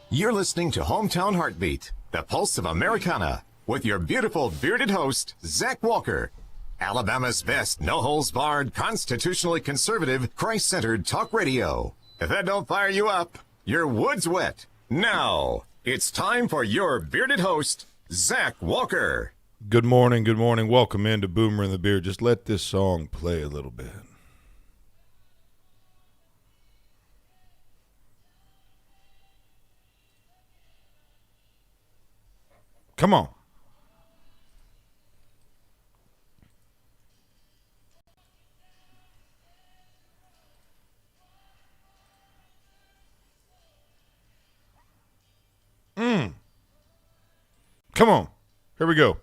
You're listening to Hometown Heartbeat, the pulse of Americana, with your beautiful bearded host, Zach Walker. Alabama's best no-holds-barred, constitutionally conservative, Christ-centered talk radio. If that don't fire you up, your wood's wet. Now, it's time for your bearded host, Zach Walker. Good morning, good morning. Welcome into Boomer and the Beard. Just let this song play a little bit. Come on. Come on. Here we go.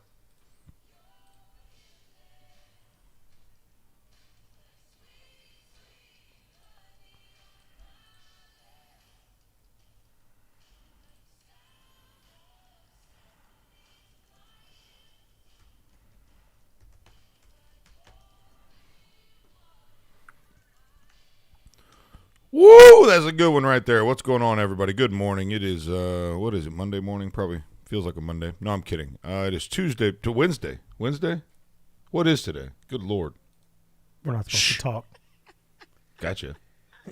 Woo! That's a good one right there. What's going on, everybody? Good morning. It is, what is it, Monday morning? Probably feels like a Monday. No, I'm kidding. It is Tuesday to Wednesday. Wednesday? What is today? Good Lord. We're not supposed to talk. Gotcha.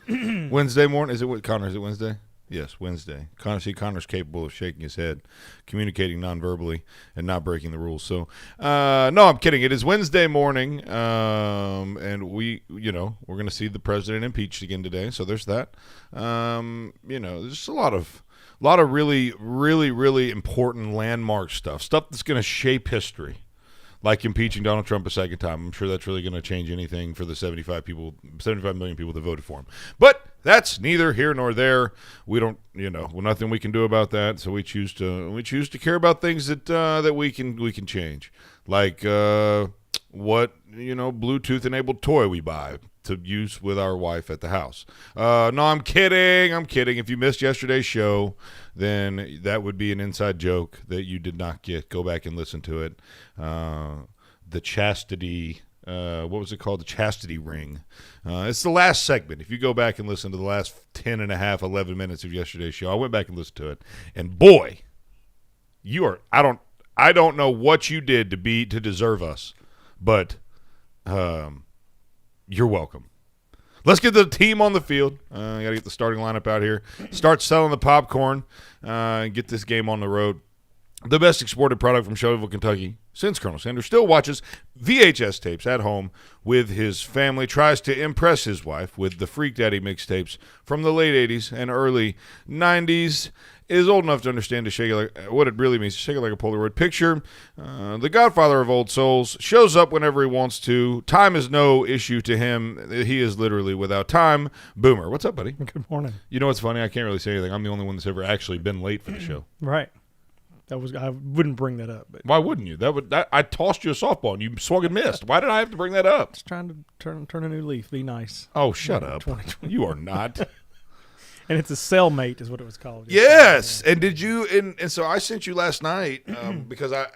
Wednesday morning? Is it, Connor, is it Wednesday? Yes, Wednesday. Connor's capable of shaking his head, communicating non-verbally, and not breaking the rules. So, no, I'm kidding. It is Wednesday morning, and we're going to see the president impeached again today. So there's that. There's a lot of really, really, really important landmark stuff that's going to shape history. Like impeaching Donald Trump a second time. I'm sure that's really going to change anything for the 75 million people that voted for him. But that's neither here nor there. We don't, nothing we can do about that. So we choose to care about things that we can change, like what Bluetooth enabled toy we buy to use with our wife at the house. No, I'm kidding. If you missed yesterday's show, then that would be an inside joke that you did not get. Go back and listen to it. The chastity, what was it called? The chastity ring. It's the last segment. If you go back and listen to the last 11 minutes of yesterday's show, I went back and listened to it, and boy, I don't know what you did to deserve us, but you're welcome. Let's get the team on the field. Got to get the starting lineup out here. Start selling the popcorn and get this game on the road. The best exported product from Shelbyville, Kentucky, since Colonel Sanders still watches VHS tapes at home with his family, tries to impress his wife with the Freak Daddy mixtapes from the late 80s and early 90s, is old enough to understand what it really means to shake it like a Polaroid picture. The godfather of old souls shows up whenever he wants to. Time is no issue to him. He is literally without time. Boomer, what's up, buddy? Good morning. You know what's funny? I can't really say anything. I'm the only one that's ever actually been late for the show. Right. I wouldn't bring that up. But why wouldn't you? I tossed you a softball and you swung and missed. Why did I have to bring that up? Just trying to turn a new leaf. Be nice. Oh, shut up. You are not. And it's a cellmate is what it was called. Yes. And did you and so I sent you last night because I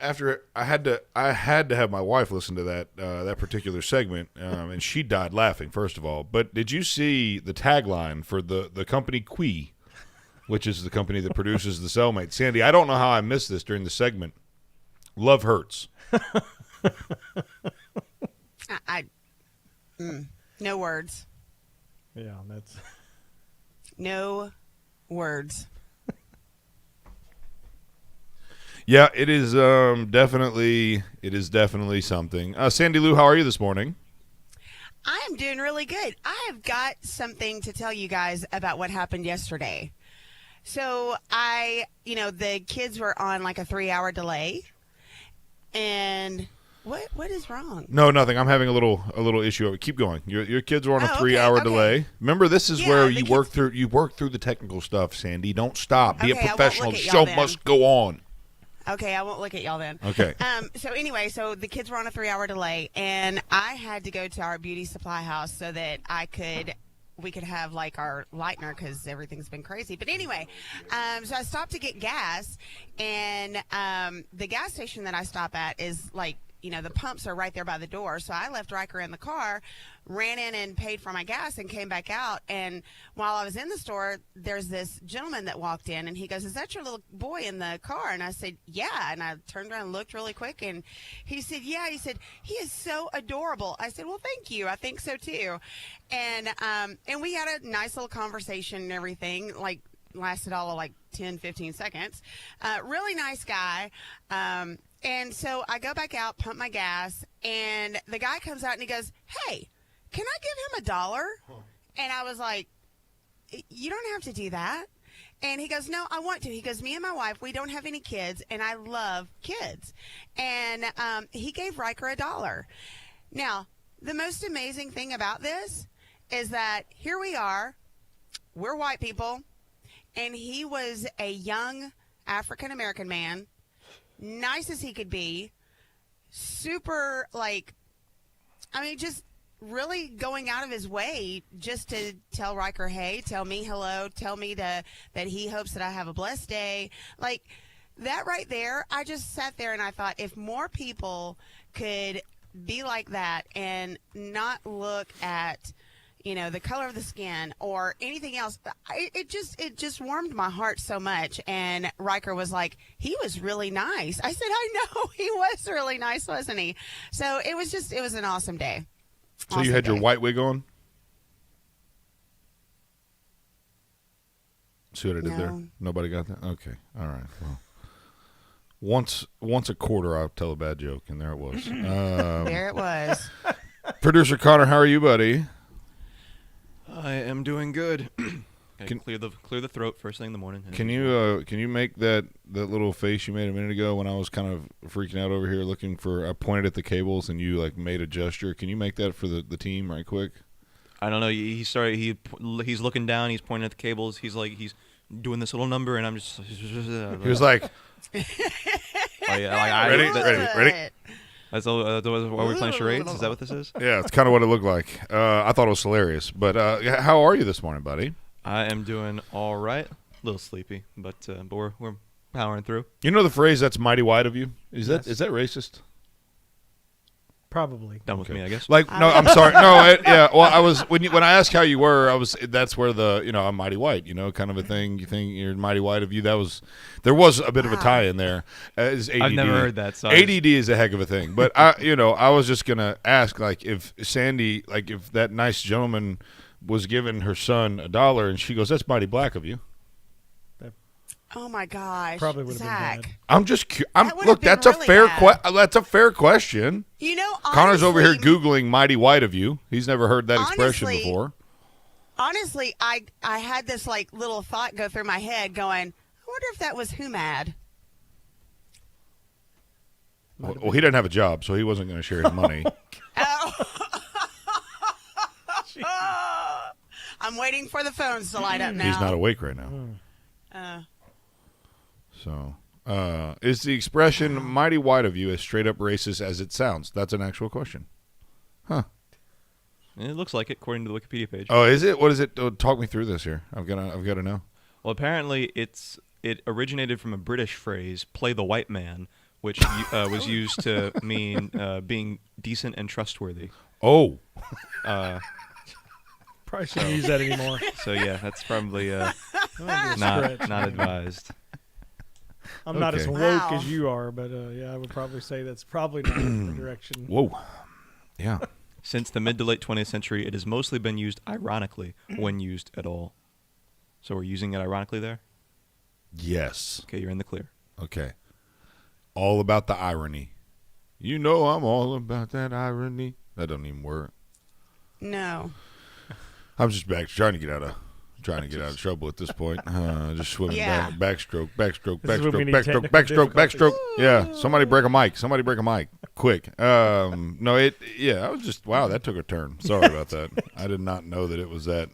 had to have my wife listen to that particular segment and she died laughing, first of all. But did you see the tagline for the company Qui, which is the company that produces the cellmate? Sandee, I don't know how I missed this during the segment. Love hurts. No words. Yeah, that's no words. Yeah, it is definitely something. Sandee Lou, how are you this morning? I am doing really good. I have got something to tell you guys about what happened yesterday. So the kids were on like a 3-hour delay, and what is wrong? No, nothing. I'm having a little issue. Keep going. Your kids were on a 3-hour delay. Remember, this is where you work through the technical stuff, Sandee. Don't stop. Be a professional. The show must go on. Okay, I won't look at y'all then. Okay. So the kids were on a 3-hour delay, and I had to go to our beauty supply house so that we could have like our lightener because everything's been crazy. But anyway, so I stopped to get gas, and the gas station that I stop at is like the pumps are right there by the door. So I left Riker in the car, ran in and paid for my gas and came back out. And while I was in the store, there's this gentleman that walked in and he goes, "Is that your little boy in the car?" And I said, "Yeah." And I turned around and looked really quick and he said, "Yeah." He said, "He is so adorable." I said, "Well, thank you. I think so too." And we had a nice little conversation and everything, like lasted all of like 10, 15 seconds. Really nice guy. And so I go back out, pump my gas, and the guy comes out and he goes, "Hey, can I give him $1?" And I was like, "You don't have to do that." And he goes, "No, I want to." He goes, "Me and my wife, we don't have any kids, and I love kids." And he gave Riker $1. Now, the most amazing thing about this is that here we are, we're white people, and he was a young African-American man, nice as he could be, super, just really going out of his way just to tell Riker, "Hey, tell me hello, tell me that he hopes that I have a blessed day." Like, that right there, I just sat there and I thought, if more people could be like that and not look at the color of the skin or anything else, it just warmed my heart so much. And Riker was like, "He was really nice." I said, "I know, he was really nice, wasn't he?" So it was an awesome day. So you had your white wig on? See what I did there? Nobody got that? Okay. All right. Well, once a quarter, I'll tell a bad joke, and there it was. There it was. Producer Connor, how are you, buddy? I am doing good. Clear the throat first thing in the morning. Can you make that little face you made a minute ago when I was kind of freaking out over here looking for? I pointed at the cables and you made a gesture. Can you make that for the team right quick? I don't know. He's looking down. He's pointing at the cables. He's doing this little number, and I'm just. He was like. Ready. That's why we're playing charades. Is that what this is? Yeah, it's kind of what it looked like. I thought it was hilarious. But how are you this morning, buddy? I am doing all right. A little sleepy, but we're powering through. You know the phrase "that's mighty wide of you"? Is that racist? Probably. Done with me, I guess. No, I'm sorry. No, yeah. Well, I was when I asked how you were, that's where I'm mighty white, kind of a thing. You think you're mighty white of you. There was a bit of a tie in there. As ADD. I've never heard that. So ADD is a heck of a thing. But I was just gonna ask, if Sandee, if that nice gentleman was giving her son $1, and she goes, "That's mighty black of you." Oh my gosh, probably would have been bad. I'm just. Look, that's a fair question. Honestly, Connor's over here Googling "mighty white of you." He's never heard that expression before. Honestly, I had this little thought go through my head, going, "I wonder if that was who mad." Well, he didn't have a job, so he wasn't going to share his money. I'm waiting for the phones to light up now. He's not awake right now. So, is the expression "mighty white of you" as straight up racist as it sounds? That's an actual question. Huh. It looks like it, according to the Wikipedia page. Oh, is it? What is it? Talk me through this here. I've got to know. Well, apparently it originated from a British phrase, "play the white man," which was used to mean being decent and trustworthy. Oh. Probably shouldn't use that anymore. So yeah, that's probably not advised. I'm not as woke as you are, but I would probably say that's probably not the direction. Whoa. Yeah. Since the mid to late 20th century, it has mostly been used ironically when used at all. So we're using it ironically there? Yes. Okay, you're in the clear. Okay. All about the irony. I'm all about that irony. That doesn't even work. No. I'm just trying to get out of trouble at this point. Just swimming backstroke. Yeah, somebody break a mic. Quick. I was just, wow, that took a turn. Sorry about that. I did not know that it was that.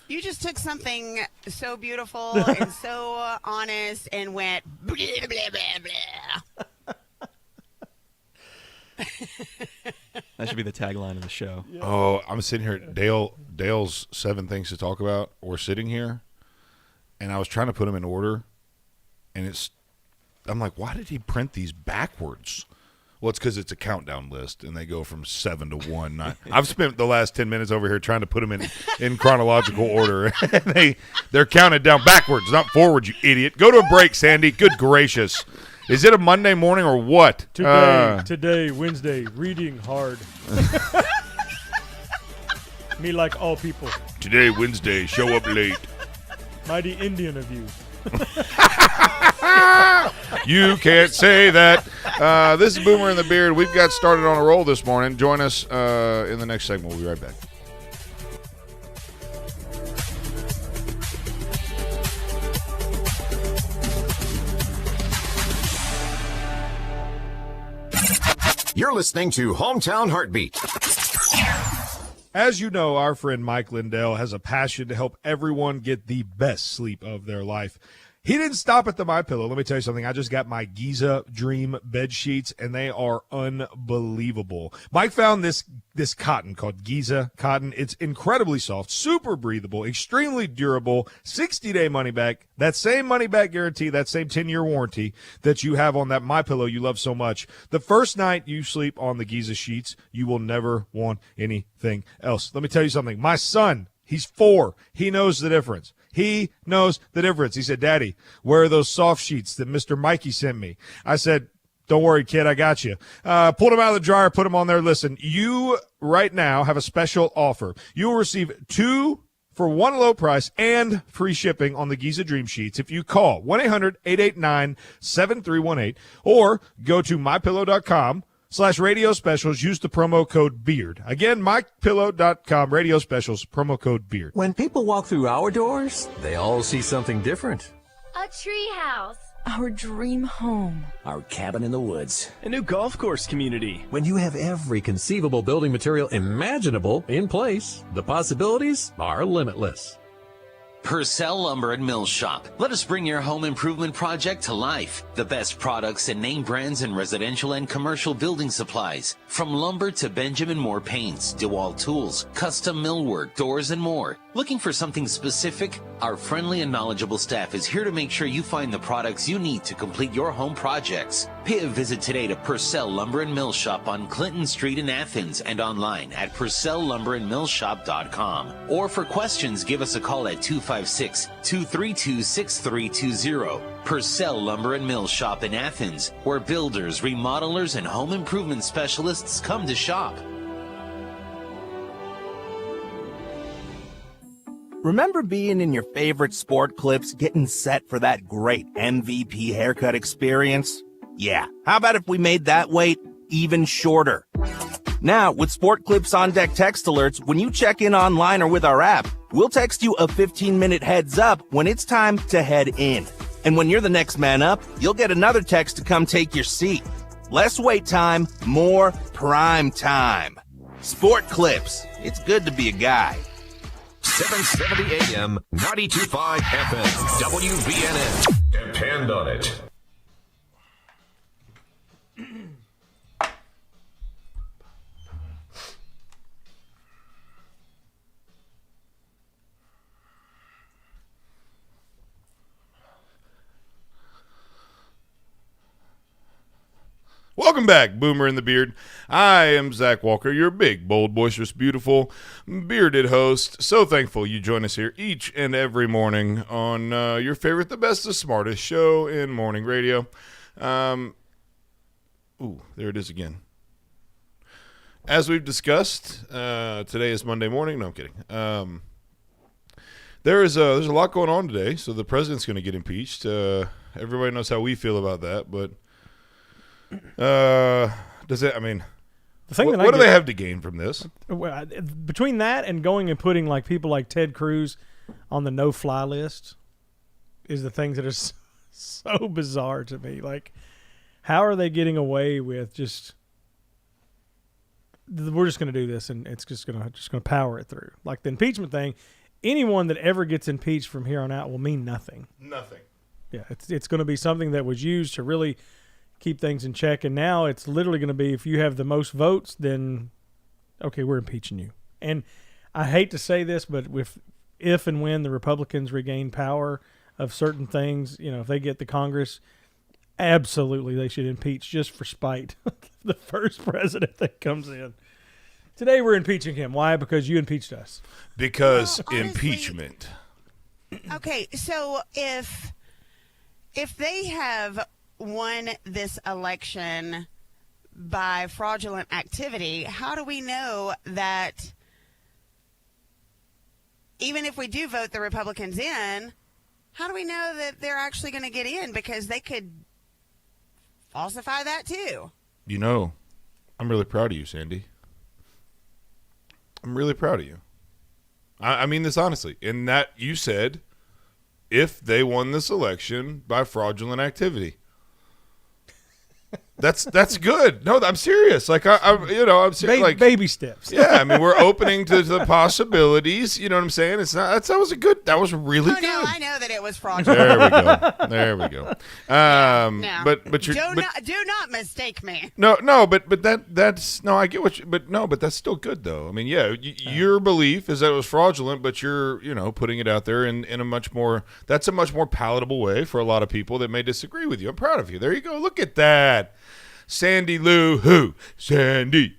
You just took something so beautiful and so honest and went blah, blah, blah, blah. That should be the tagline of the show. Yeah. Oh, I'm sitting here. Dale's 7 things to talk about. We're sitting here, and I was trying to put them in order, and I'm like, why did he print these backwards? Well, it's because it's a countdown list, and they go from 7 to 1. I've spent the last 10 minutes over here trying to put them in chronological order. They're counted down backwards, not forward, you idiot. Go to a break, Sandee. Good gracious. Is it a Monday morning or what? Today, Wednesday, reading hard. Me like all people. Today, Wednesday, show up late. Mighty Indian of you. You can't say that. This is Boomer and the Beard. We've got started on a roll this morning. Join us in the next segment. We'll be right back. You're listening to Hometown Heartbeat. As you know, our friend Mike Lindell has a passion to help everyone get the best sleep of their life. He didn't stop at the MyPillow. Let me tell you something. I just got my Giza Dream bed sheets, and they are unbelievable. Mike found this cotton called Giza cotton. It's incredibly soft, super breathable, extremely durable, 60-day money-back, that same money-back guarantee, that same 10-year warranty that you have on that MyPillow you love so much. The first night you sleep on the Giza sheets, you will never want anything else. Let me tell you something. My son, he's 4. He knows the difference. He knows the difference. He said, Daddy, where are those soft sheets that Mr. Mikey sent me? I said, don't worry, kid, I got you. Pulled them out of the dryer, put them on there. Listen, you right now have a special offer. You will receive 2 for 1 low price and free shipping on the Giza Dream Sheets if you call 1-800-889-7318 or go to mypillow.com/radio specials. Use the promo code BEARD. Again, mypillow.com, radio specials, promo code BEARD. When people walk through our doors, they all see something different. A treehouse. Our dream home. Our cabin in the woods. A new golf course community. When you have every conceivable building material imaginable in place, the possibilities are limitless. Purcell Lumber and Mill Shop. Let us bring your home improvement project to life. The best products and name brands in residential and commercial building supplies. From lumber to Benjamin Moore paints, DeWalt tools, custom millwork, doors, and more. Looking for something specific? Our friendly and knowledgeable staff is here to make sure you find the products you need to complete your home projects. Pay a visit today to Purcell Lumber and Mill Shop on Clinton Street in Athens and online at PurcellLumberandMillShop.com. Or for questions, give us a call at 256-232-6320. Purcell Lumber and Mill Shop in Athens, where builders, remodelers, and home improvement specialists come to shop. Remember being in your favorite sport clips, getting set for that great MVP haircut experience? Yeah, how about if we made that wait even shorter? Now, with Sport Clips On Deck text alerts, when you check in online or with our app, we'll text you a 15-minute heads up when it's time to head in. And when you're the next man up, you'll get another text to come take your seat. Less wait time, more prime time. Sport Clips. It's good to be a guy. 770 AM, 92.5 FM, WBNN. Depend on it. Welcome back, Boomer and the Beard. I am Zach Walker, your big, bold, boisterous, beautiful, bearded host. So thankful you join us here each and every morning on your favorite, the best, the smartest show in morning radio. There it is again. As we've discussed, today is Monday morning. No, I'm kidding. There's a lot going on today. So the president's going to get impeached. Everybody knows how we feel about that, but does it? I mean, the thing what do they have to gain from this? Between that and going and putting like people like Ted Cruz on the no-fly list is the things that are so bizarre to me. Like, how are they getting away with just? We're just going to do this, and it's just going to power it through. Like the impeachment thing, anyone that ever gets impeached from here on out will mean nothing. Nothing. Yeah, it's going to be something that was used to really keep things in check, and now it's literally going to be if you have the most votes, then okay, we're impeaching you. And I hate to say this, but if and when the Republicans regain power of certain things, if they get the Congress, absolutely they should impeach just for spite. the first president that comes in. Today we're impeaching him. Why? Because you impeached us. Because Well, honestly- impeachment. Okay, so if they have won this election by fraudulent activity, how do we know that even if we do vote the Republicans in, how do we know that they're actually going to get in? Because they could falsify that too. You know, I'm really proud of you, Sandee. I'm really proud of you. I mean this honestly. In that you said, if they won this election by fraudulent activity. That's good. No, I'm serious. Like I'm serious. Like baby steps. Yeah, I mean we're opening to the possibilities. You know what I'm saying? It's not. That was really good. No, I know that it was fraudulent. There we go. No. But you're do not mistake me. No, but that's no. I get what you, but that's still good though. I mean, yeah, your belief is that it was fraudulent, but you're putting it out there in a much more palatable way for a lot of people that may disagree with you. I'm proud of you. There you go. Look at that. Sandy Lou who? Sandy.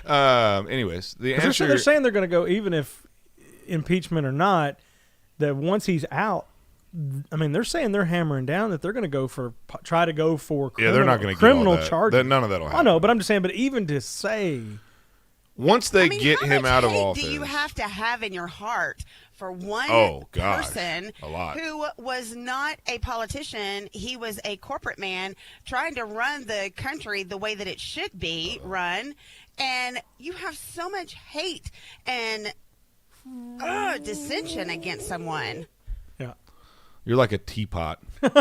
Anyways, the answer They're saying they're going to go even if impeachment or not. That once he's out, I mean, they're saying they're hammering down that they're going to try to go for they're not going to criminal charges. None of that will happen. I know, but I'm just saying. But even to say, once they get him out of office, do you have to have in your heart for one person who was not a politician? He was a corporate man trying to run the country the way that it should be run, and you have so much hate and dissension against someone. Yeah, you're like a teapot, and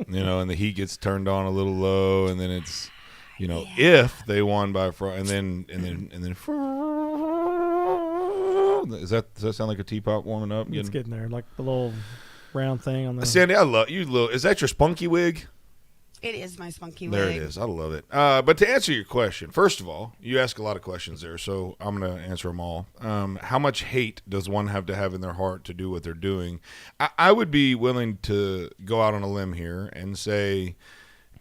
the heat gets turned on a little low, and then it's, if they won by fraud, and then does that sound like a teapot warming up? It's getting there, like the little round thing on the. Sandy, I love you. Is that your spunky wig? It is my spunky wig. There it is. I love it. But to answer your question, first of all, you ask a lot of questions there, so I'm going to answer them all. How much hate does one have to have in their heart to do what they're doing? I would be willing to go out on a limb here and say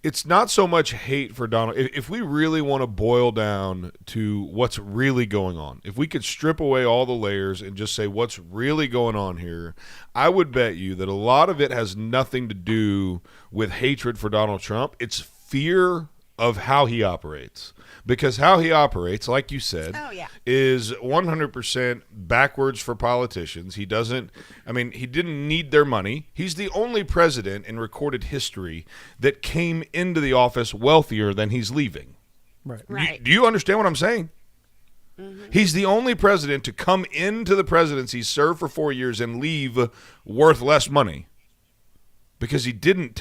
it's not so much hate for Donald. If we really want to boil down to what's really going on, if we could strip away all the layers and just say what's really going on here, I would bet you that a lot of it has nothing to do with hatred for Donald Trump. It's fear of how he operates. Because how he operates, like you said, is 100% backwards for politicians. He didn't need their money. He's the only president in recorded history that came into the office wealthier than he's leaving. Right. Do you understand what I'm saying? Mm-hmm. He's the only president to come into the presidency, serve for 4 years, and leave worth less money because he didn't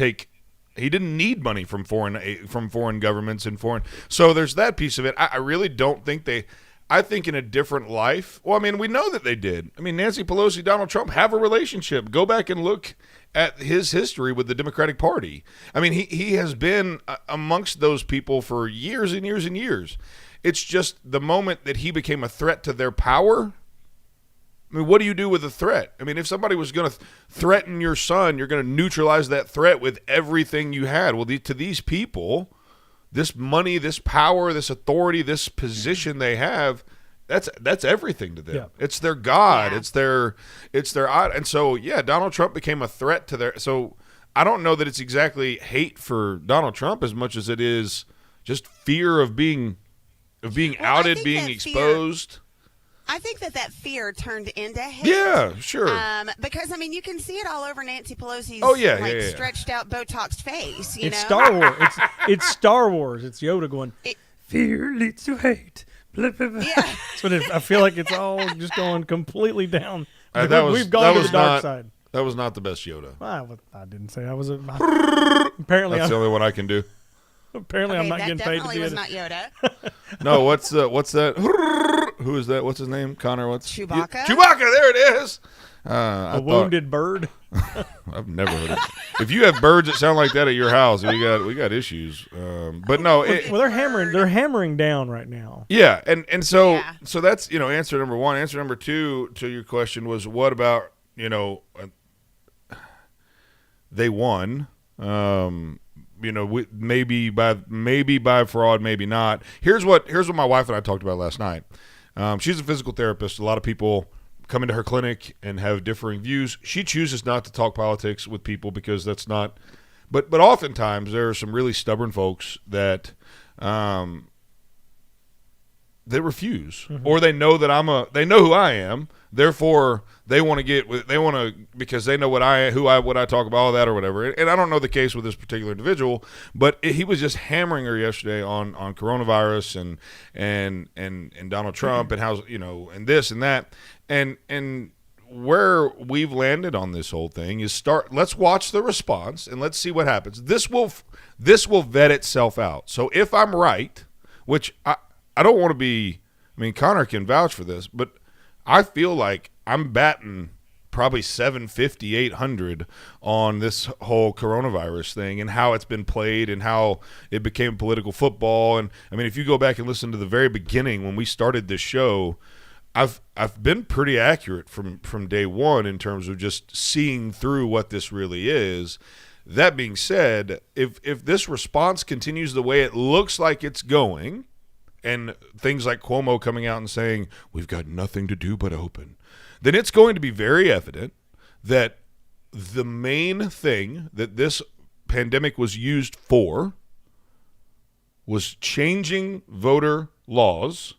need money from foreign governments and foreign. So there's that piece of it. I really don't think I think in a different life. Well, I mean, we know that they did. I mean, Nancy Pelosi, Donald Trump have a relationship. Go back and look at his history with the Democratic Party. I mean, he has been amongst those people for years and years and years. It's just the moment that he became a threat to their power. I mean, what do you do with a threat? I mean, if somebody was going to threaten your son, you're going to neutralize that threat with everything you had. Well, to these people, this money, this power, this authority, this position they have, that's everything to them. Yeah. It's their God. Yeah. It's their and so Donald Trump became a threat to their. So I don't know that it's exactly hate for Donald Trump as much as it is just fear of being outed, being exposed. I think that fear turned into hate. Yeah, sure. Because, I mean, you can see it all over Nancy Pelosi's stretched out, Botoxed face. It's Star Wars. It's Star Wars. It's Yoda going, fear leads to hate. Blah, blah, blah. Yeah. So I feel like it's all just going completely down. We've gone to the dark side. That was not the best Yoda. I didn't say I was. Apparently, that's the only one I can do. Apparently, I'm not getting paid to do it. That definitely was not Yoda. No, what's that? Who is that? What's his name? Connor, what's Chewbacca? Chewbacca, there it is. Wounded bird. I've never heard of it. If you have birds that sound like that at your house, we got issues. But no. They're hammering down right now. Yeah, and so that's, answer number one. Answer number two to your question was, what about, they won. maybe by fraud, maybe not. Here's what my wife and I talked about last night. She's a physical therapist. A lot of people come into her clinic and have differing views. She chooses not to talk politics with people because that's not. But oftentimes there are some really stubborn folks that they refuse, or they know that they know who I am. Therefore, they want to because they know what I talk about, all that or whatever. And I don't know the case with this particular individual, but he was just hammering her yesterday on coronavirus and Donald Trump and how, and this and that. And where we've landed on this whole thing is let's watch the response and let's see what happens. This will vet itself out. So if I'm right, which I don't want to be, Connor can vouch for this, but I feel like I'm batting probably 750, 800 on this whole coronavirus thing and how it's been played and how it became political football. And if you go back and listen to the very beginning when we started this show, I've been pretty accurate from day one in terms of just seeing through what this really is. That being said, if this response continues the way it looks like it's going, and things like Cuomo coming out and saying, we've got nothing to do but open, then it's going to be very evident that the main thing that this pandemic was used for was changing voter laws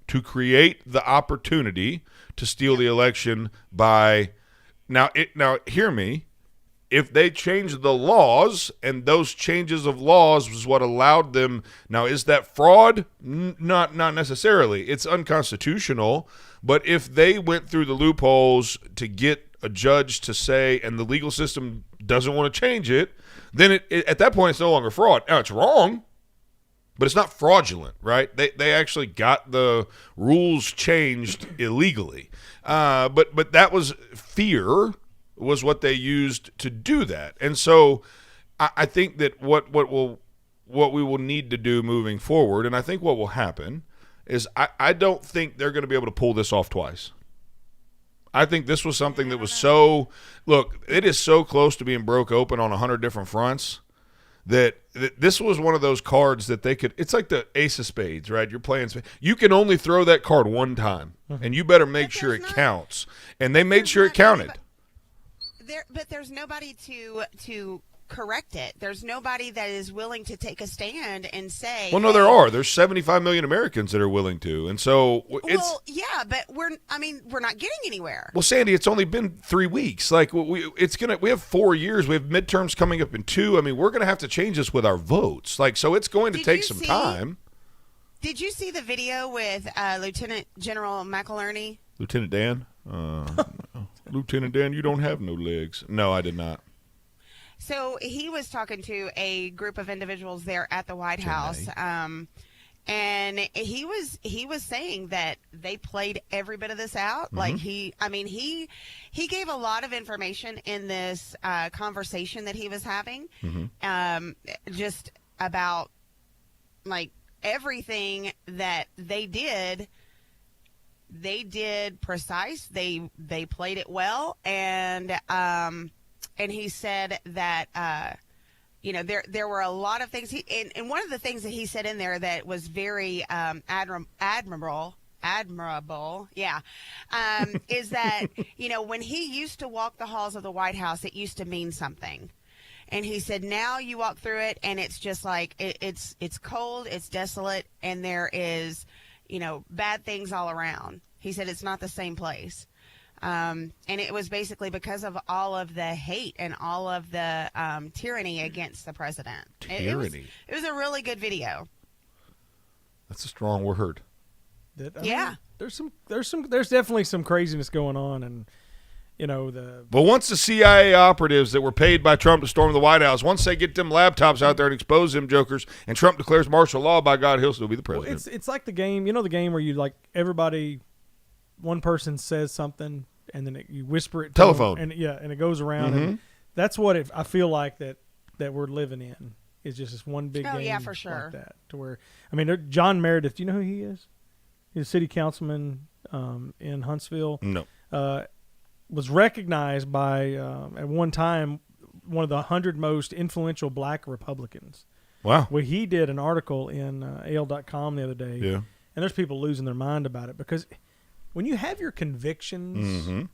to create the opportunity to steal the election by now hear me. If they changed the laws and those changes of laws was what allowed them, now is that fraud? Not necessarily. It's unconstitutional. But if they went through the loopholes to get a judge to say, and the legal system doesn't want to change it, then at that point it's no longer fraud. Now it's wrong, but it's not fraudulent, right? They actually got the rules changed illegally. But that was fear. Was what they used to do that. And so I think that what we will need to do moving forward, and I think what will happen is I don't think they're going to be able to pull this off twice. I think this was something that was it is so close to being broke open on 100 different fronts that this was one of those cards that they could – it's like the ace of spades, right? You're playing spades. You can only throw that card one time, and you better make sure it counts. And they made sure it counted. But there's nobody to correct it. There's nobody that is willing to take a stand and say. Well, no, there are. There's 75 million Americans that are willing to, and so it's. Well, yeah, but we're not getting anywhere. Well, Sandee, it's only been 3 weeks. Like we have 4 years. We have midterms coming up in 2. We're gonna have to change this with our votes. So it's going to take some time. Did you see the video with Lieutenant General McIlerney? Lieutenant Dan? Lieutenant Dan, you don't have no legs. No, I did not. So he was talking to a group of individuals there at the White House, and he was saying that they played every bit of this out. Mm-hmm. Like he gave a lot of information in this conversation that he was having, just about everything that they did. They did precise. They played it well, and he said that there were a lot of things. And one of the things that he said in there that was very admirable, is that when he used to walk the halls of the White House, it used to mean something. And he said, now you walk through it, and it's just like it's cold, it's desolate, and there is bad things all around. He said it's not the same place. And it was basically because of all of the hate and all of the tyranny against the president. Tyranny. It was a really good video. That's a strong word. There's definitely some craziness going on, and But once the CIA operatives that were paid by Trump to storm the White House, once they get them laptops out there and expose them jokers, and Trump declares martial law, by God, he'll still be the president. Well, it's like the game, the game where you everybody, one person says something, and then you whisper it. Telephone. And it goes around. And that's what I feel like that we're living in is just this one big game. Oh yeah, for sure. Like that, to where John Meredith. Do you know who he is? He's a city councilman in Huntsville. No. Was recognized by at one time one of the 100 most influential black Republicans. Wow. Well, he did an article in AL.com the other day. Yeah. And there's people losing their mind about it because when you have your convictions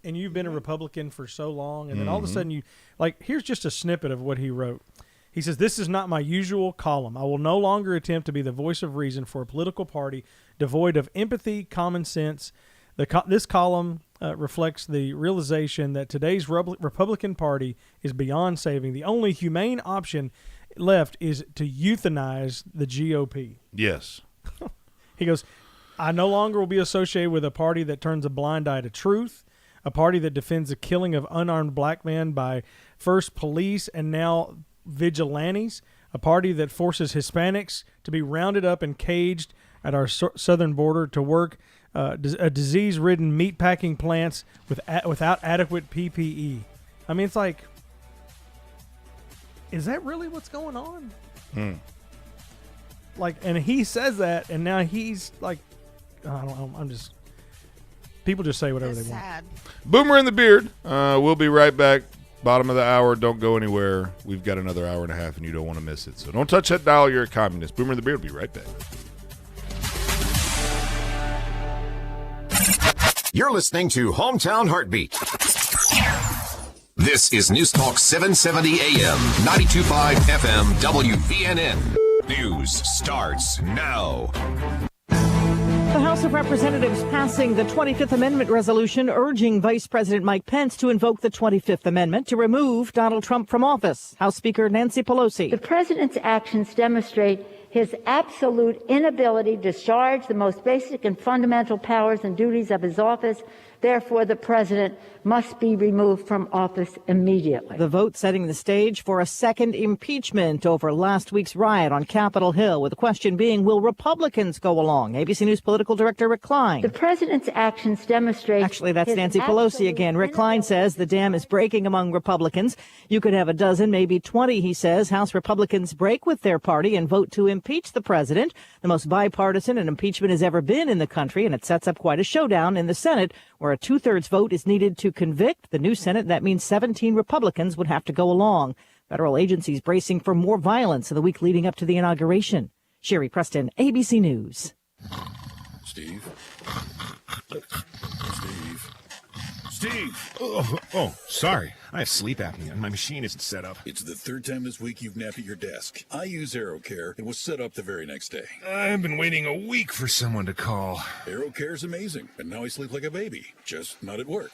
and you've been a Republican for so long, and then all of a sudden here's just a snippet of what he wrote. He says, "This is not my usual column. I will no longer attempt to be the voice of reason for a political party devoid of empathy, common sense. This column reflects the realization that today's Republican Party is beyond saving. The only humane option left is to euthanize the GOP." Yes. He goes, "I no longer will be associated with a party that turns a blind eye to truth, a party that defends the killing of unarmed black men by first police and now vigilantes, a party that forces Hispanics to be rounded up and caged at our southern border to work a disease-ridden meatpacking plants without adequate PPE." I mean, it's like, is that really what's going on? Like, and he says that, and now he's like, I don't know. I'm just, people just say whatever they want. Boomer and the Beard. We'll be right back. Bottom of the hour. Don't go anywhere. We've got another hour and a half, and you don't want to miss it. So don't touch that dial. You're a communist. Boomer and the Beard will be right back. You're listening to Hometown Heartbeat. This is News Talk 770 AM, 92.5 FM, WVNN. News starts now. The House of Representatives passing the 25th Amendment resolution urging Vice President Mike Pence to invoke the 25th Amendment to remove Donald Trump from office. House Speaker Nancy Pelosi. The president's actions demonstrate his absolute inability to discharge the most basic and fundamental powers and duties of his office. Therefore, the president must be removed from office immediately. The vote setting the stage for a second impeachment over last week's riot on Capitol Hill, with the question being, will Republicans go along? ABC News political director Rick Klein. The president's actions demonstrate... Actually, that's Nancy Pelosi again. Rick Klein says the dam is breaking among Republicans. You could have a dozen, maybe 20, he says. House Republicans break with their party and vote to impeach the president, the most bipartisan an impeachment has ever been in the country, and it sets up quite a showdown in the Senate, where a two-thirds vote is needed to convict the new Senate. That means 17 Republicans would have to go along. Federal agencies bracing for more violence in the week leading up to the inauguration. Sherry Preston, ABC News. Steve? Oh, sorry. I have sleep apnea and my machine isn't set up. It's the third time this week you've napped at your desk. I use AeroCare. It was set up the very next day. I've been waiting a week for someone to call. AeroCare's amazing, and now I sleep like a baby, just not at work.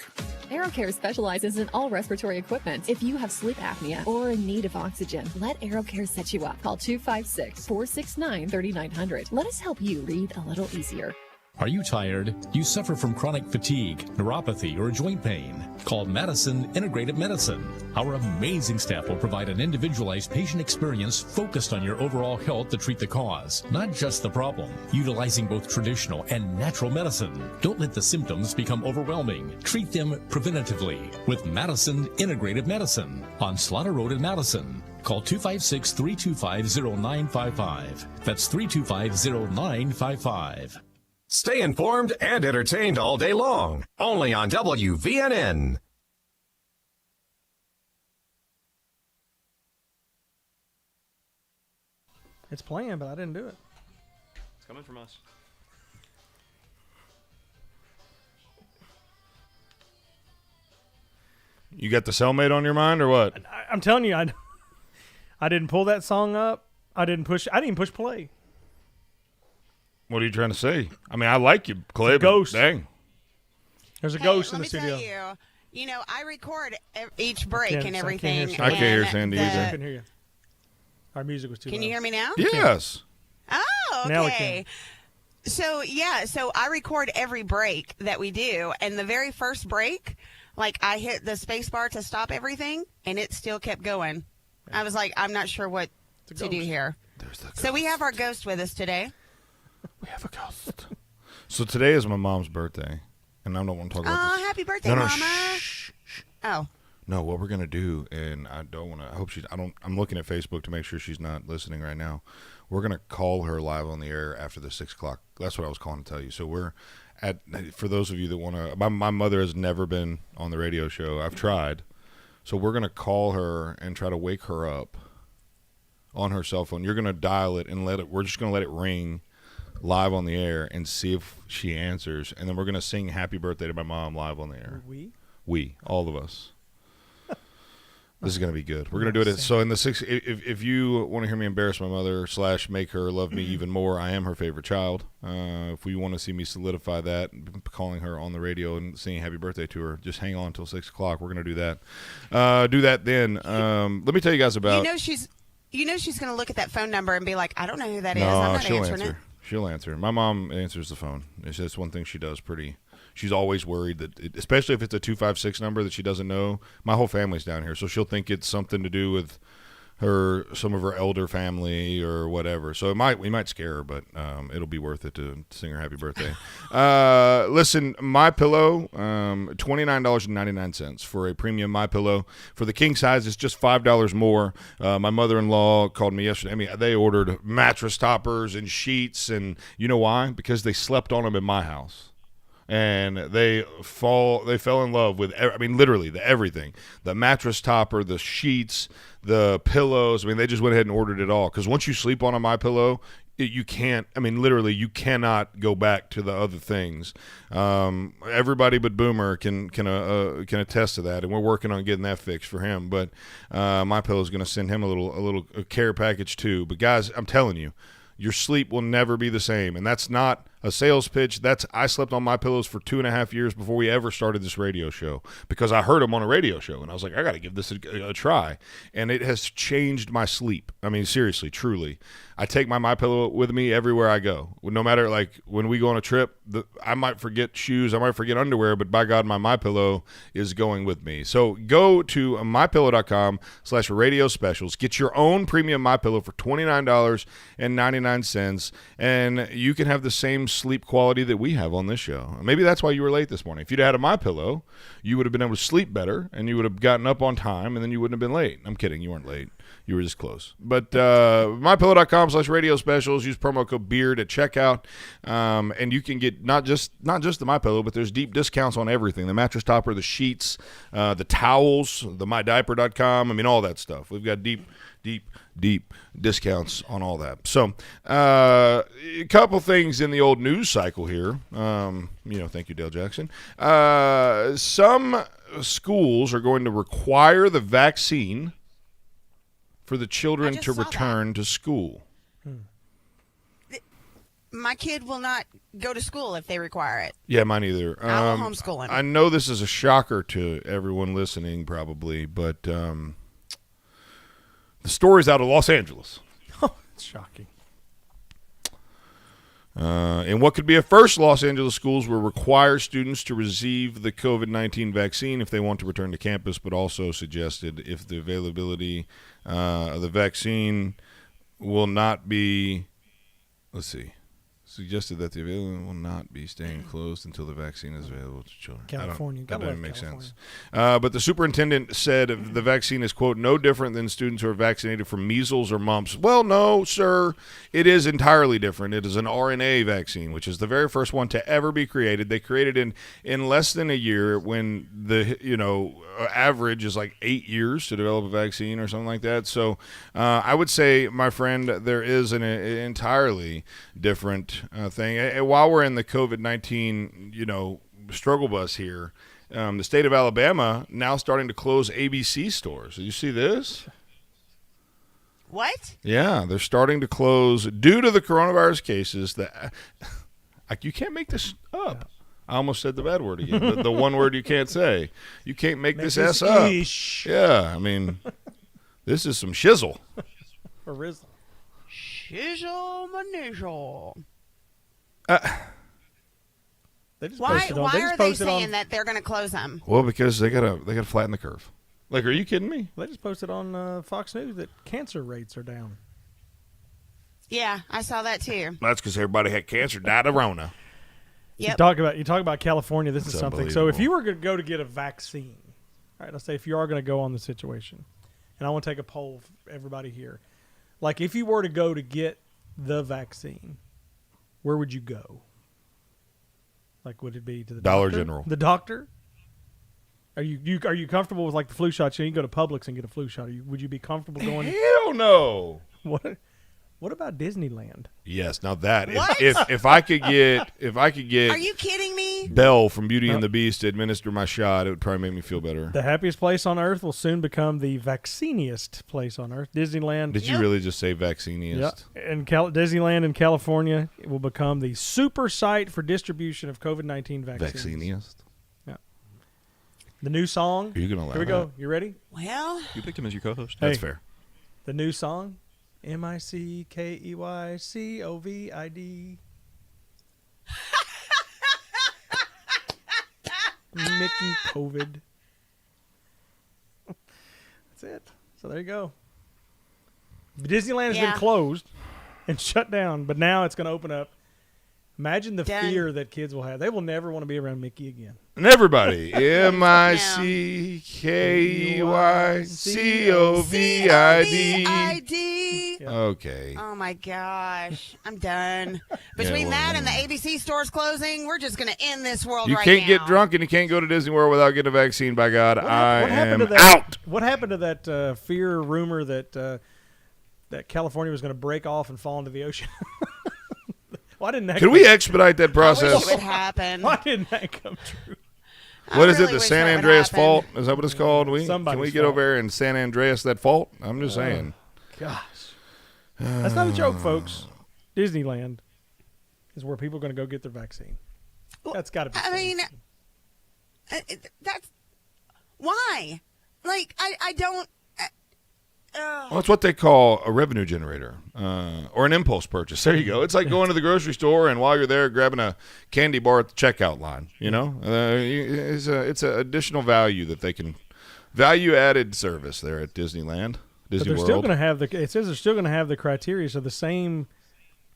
AeroCare specializes in all respiratory equipment. If you have sleep apnea or in need of oxygen, let AeroCare set you up. Call 256-469-3900. Let us help you breathe a little easier. Are you tired? Do you suffer from chronic fatigue, neuropathy, or joint pain? Call Madison Integrated Medicine. Our amazing staff will provide an individualized patient experience focused on your overall health to treat the cause, not just the problem. Utilizing both traditional and natural medicine. Don't let the symptoms become overwhelming. Treat them preventatively with Madison Integrated Medicine on Slaughter Road in Madison. Call 256-325-0955. That's 325-0955. Stay informed and entertained all day long. Only on WVNN. It's playing, but I didn't do it. It's coming from us. You got the cellmate on your mind or what? I'm telling you, I didn't pull that song up. I didn't even push play. What are you trying to say? I mean, I like you, Clay. Ghost. Dang. There's a ghost in the studio. Let me tell you, I record each break and everything. I can't hear Sandee either. I couldn't hear you. Our music was too loud. Can you hear me now? Yes. Oh, okay. Now we can. So I record every break that we do, and the very first break, like I hit the space bar to stop everything, and it still kept going. I was like, I'm not sure what to do here. So we have our ghost with us today. We have a ghost. So today is my mom's birthday, and I don't want to talk about this. Oh, happy birthday, No, Mama. shh. Oh. No, what we're going to do, and I don't want to, I'm looking at Facebook to make sure she's not listening right now. We're going to call her live on the air after the 6 o'clock. That's what I was calling to tell you. So we're for those of you that want to, my mother has never been on the radio show. I've tried. So we're going to call her and try to wake her up on her cell phone. You're going to dial it and we're just going to let it ring live on the air and see if she answers. And then we're going to sing happy birthday to my mom live on the air. We, all of us. This is going to be good. We're going to do it. So in the if you want to hear me embarrass my mother / make her love me even more, I am her favorite child. If we want to see me solidify that, calling her on the radio and singing happy birthday to her, just hang on until 6 o'clock. We're going to do that. Do that then. Let me tell you guys about. she's going to look at that phone number and be like, I don't know who that is. No, I'm not she'll answering answer. it. She'll answer. My mom answers the phone. It's just one thing she does pretty. She's always worried that, especially if it's a 256 number that she doesn't know. My whole family's down here, so she'll think it's something to do with some of her elder family or whatever. So we might scare her, but it'll be worth it to sing her happy birthday. Listen, MyPillow, $29.99 for a premium MyPillow. For the king size, it's just $5 more. My mother-in-law called me yesterday. I mean, they ordered mattress toppers and sheets, and you know why? Because they slept on them in my house. And they fell in love with, literally everything. The mattress topper, the sheets, the pillows. I mean, they just went ahead and ordered it all. Because once you sleep on a MyPillow, you can't, literally, you cannot go back to the other things. Everybody but Boomer can attest to that, and we're working on getting that fixed for him. But MyPillow is going to send him a little care package too. But guys, I'm telling you, your sleep will never be the same, and that's not a sales pitch. I slept on my pillows for 2.5 years before we ever started this radio show because I heard them on a radio show, and I was like, I got to give this a try, and it has changed my sleep. I mean, seriously, truly. I take my MyPillow with me everywhere I go. No matter, like, when we go on a trip, I might forget shoes, I might forget underwear, but by God, my MyPillow is going with me. So go to mypillow.com/radio specials. Get your own premium MyPillow for $29.99, and you can have the same sleep quality that we have on this show. Maybe that's why you were late this morning. If you'd had a MyPillow, you would have been able to sleep better, and you would have gotten up on time, and then you wouldn't have been late. I'm kidding. You weren't late. You were just close. But mypillow.com/radio specials. Use promo code BEARD at checkout, and you can get not just the MyPillow, but there's deep discounts on everything: the mattress topper, the sheets, the towels, the mydiaper.com. I mean, all that stuff. We've got deep discounts on all that. So, a couple things in the old news cycle here. Thank you, Dale Jackson. Some schools are going to require the vaccine for the children to return to school. My kid will not go to school if they require it. Yeah, mine either. I will homeschool him. I know this is a shocker to everyone listening, probably, but the story's out of Los Angeles. Oh, it's shocking. In what could be a first, Los Angeles schools will require students to receive the COVID-19 vaccine if they want to return to campus, but also suggested if the availability of the vaccine will not be, suggested that the availability will not be staying closed until the vaccine is available to children. California. That doesn't make sense. But the superintendent said the vaccine is, quote, no different than students who are vaccinated from measles or mumps. Well, no, sir. It is entirely different. It is an RNA vaccine, which is the very first one to ever be created. They created it in less than a year when the, average is like 8 years to develop a vaccine or something like that. So I would say, my friend, there is an entirely different thing. And while we're in the COVID-19, struggle bus here, the state of Alabama now starting to close ABC stores. Did you see this? What? Yeah, they're starting to close due to the coronavirus cases. You can't make this up. I almost said the bad word again. The one word you can't say. You can't make this S up. Yeah, I mean, this is some shizzle. For Rizzle. Shizzle manizzle. Why are they saying that they're going to close them? Well, because they gotta flatten the curve. Like, are you kidding me? They just posted on Fox News that cancer rates are down. Yeah, I saw that too. That's because everybody had cancer, died of Rona. Yep. You talk about California. This is something. So if you were going to go to get a vaccine, all right, let's say if you are going to go on the situation, and I want to take a poll of everybody here. Like, if you were to go to get the vaccine, where would you go? Like, would it be to the Dollar doctor? General? The doctor? Are you comfortable with like the flu shots? You can go to Publix and get a flu shot. Would you be comfortable going? Hell no. What about Disneyland? Yes, now that What? if I could get Are you kidding me? Belle from Beauty and the Beast to administer my shot, it would probably make me feel better. The happiest place on earth will soon become the vacciniest place on earth. Disneyland. Did you really just say vacciniest? Yeah. And Disneyland in California will become the super site for distribution of COVID-19 vaccines. Vacciniest? Yeah. The new song. Are you going to allow Here we go. You ready? Well, You picked him as your co-host. That's Hey. fair. The new song. MICKEYCOVID. Mickey COVID. That's it. So there you go. Disneyland has Yeah. been closed and shut down, but now it's going to open up. Imagine the Done. fear that kids will have. They will never want to be around Mickey again. And everybody, MICKEYCOVID. CID. Okay. Oh my gosh, I'm done. Between that and the ABC stores closing, we're just going to end this world You right can't now. get drunk and you can't go to Disney World without getting a vaccine, by God. I am to that, out. What happened to that fear rumor that that California was going to break off and fall into the ocean? Why didn't that? Can we expedite that process? I wish it would happen. Why didn't that come true? What is really it? The wish San that would Andreas happen. fault? Is that what it's called? Can we Somebody's get fault. over there and San Andreas that fault? I'm just saying. Gosh, that's not a joke, folks. Disneyland is where people are going to go get their vaccine. That's got to be. I mean, that's why. Like, I don't. Well, it's what they call a revenue generator or an impulse purchase. There you go. It's like going to the grocery store and while you're there grabbing a candy bar at the checkout line. You know, it's an additional value that they can value added service there at Disneyland, But Disney they're still World. going to have the. It says they're still going to have the criteria, so the same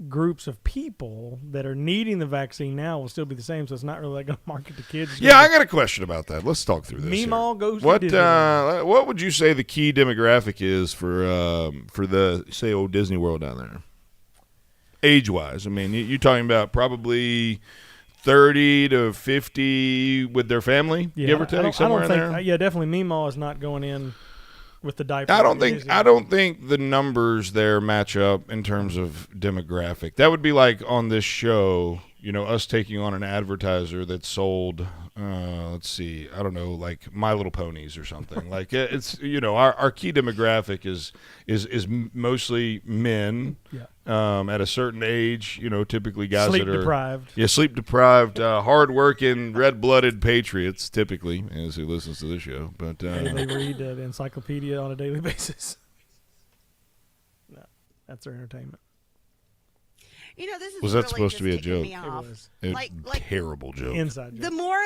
groups of people that are needing the vaccine now will still be the same. So it's not really going to market to kids. It's Yeah, gonna I got a question about that. Let's talk through this. Meemaw goes to What Disneyland. what would you say the key demographic is for the say old Disney World down there? Age wise, I mean, you're talking about probably 30 to 50 with their family, Yeah, give or I don't take, somewhere in think, there. Yeah, definitely. Meemaw is not going in with the diaper. I don't think the numbers there match up in terms of demographic. That would be like on this show, you know, us taking on an advertiser that sold, let's see, I don't know, like My Little Ponies or something. Like it's, you know, our key demographic is mostly men. Yeah. At a certain age, you know, typically guys Sleep that are deprived. Yeah, sleep deprived, hard-working, red-blooded patriots, typically, as who listens to this show. But They read the encyclopedia on a daily basis. No, that's their entertainment. You know, this is was that really supposed to be a just ticking joke? me off. It was. Like Terrible joke. Inside joke. the more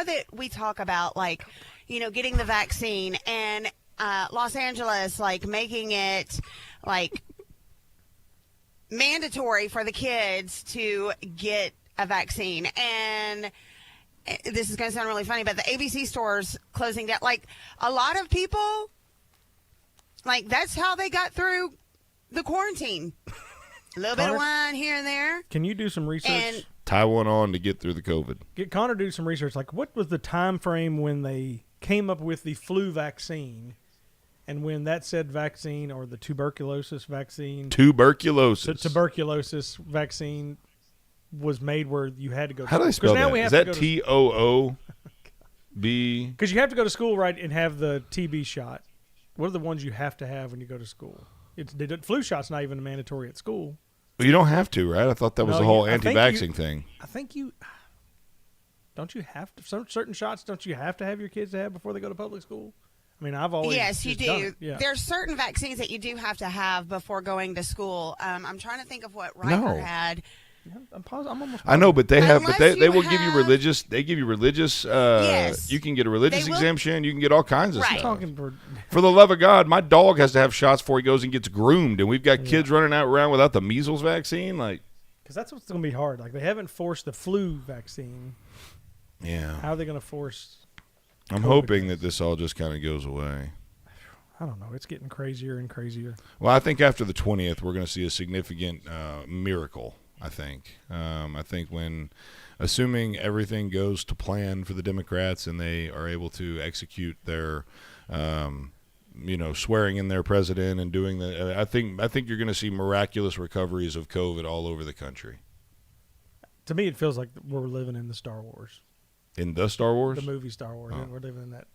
that we talk about, like, you know, getting the vaccine and Los Angeles, like, making it like mandatory for the kids to get a vaccine, and this is going to sound really funny, but the ABC stores closing down, like, a lot of people, like, that's how they got through the quarantine. A little bit of wine here and there. Can you do some research? And Tie one on to get through the COVID. Get Connor to do some research. Like, what was the time frame when they came up with the flu vaccine, and when that said vaccine or the tuberculosis vaccine, Tuberculosis. tuberculosis vaccine was made, where you had to go. How do I spell now that? we have Is to that go to- TOOB? Because you have to go to school, right, and have the TB shot. What are the ones you have to have when you go to school? The flu shot's not even mandatory at school. Well, you don't have to, right? I thought that was the whole anti-vaxxing thing. I think you don't. You have to certain shots. Don't you have to have your kids to have before they go to public school? I mean, I've always yes, you just done do. it. Yeah. There's certain vaccines that you do have to have before going to school. I'm trying to think of what Riker No. had. I'm almost. I know, but they have, but Unless they you will give you have- religious. They give you religious. Yes. You can get a religious They will- exemption. You can get all kinds of Right. stuff. Talking For the love of God, my dog has to have shots before he goes and gets groomed, and we've got kids running out around without the measles vaccine. Like, because that's what's going to be hard. Like, they haven't forced the flu vaccine. yeah, How are they going to force? I'm COVID hoping that this all just kind of goes away. I don't know. It's getting crazier and crazier. Well, I think after the 20th, we're going to see a significant miracle. I think assuming everything goes to plan for the Democrats and they are able to execute their swearing in their president and doing the I think you're going to see miraculous recoveries of COVID all over the country. To me, it feels like we're living in the Star Wars. In the Star Wars? The movie Star Wars. Oh. We're living in that.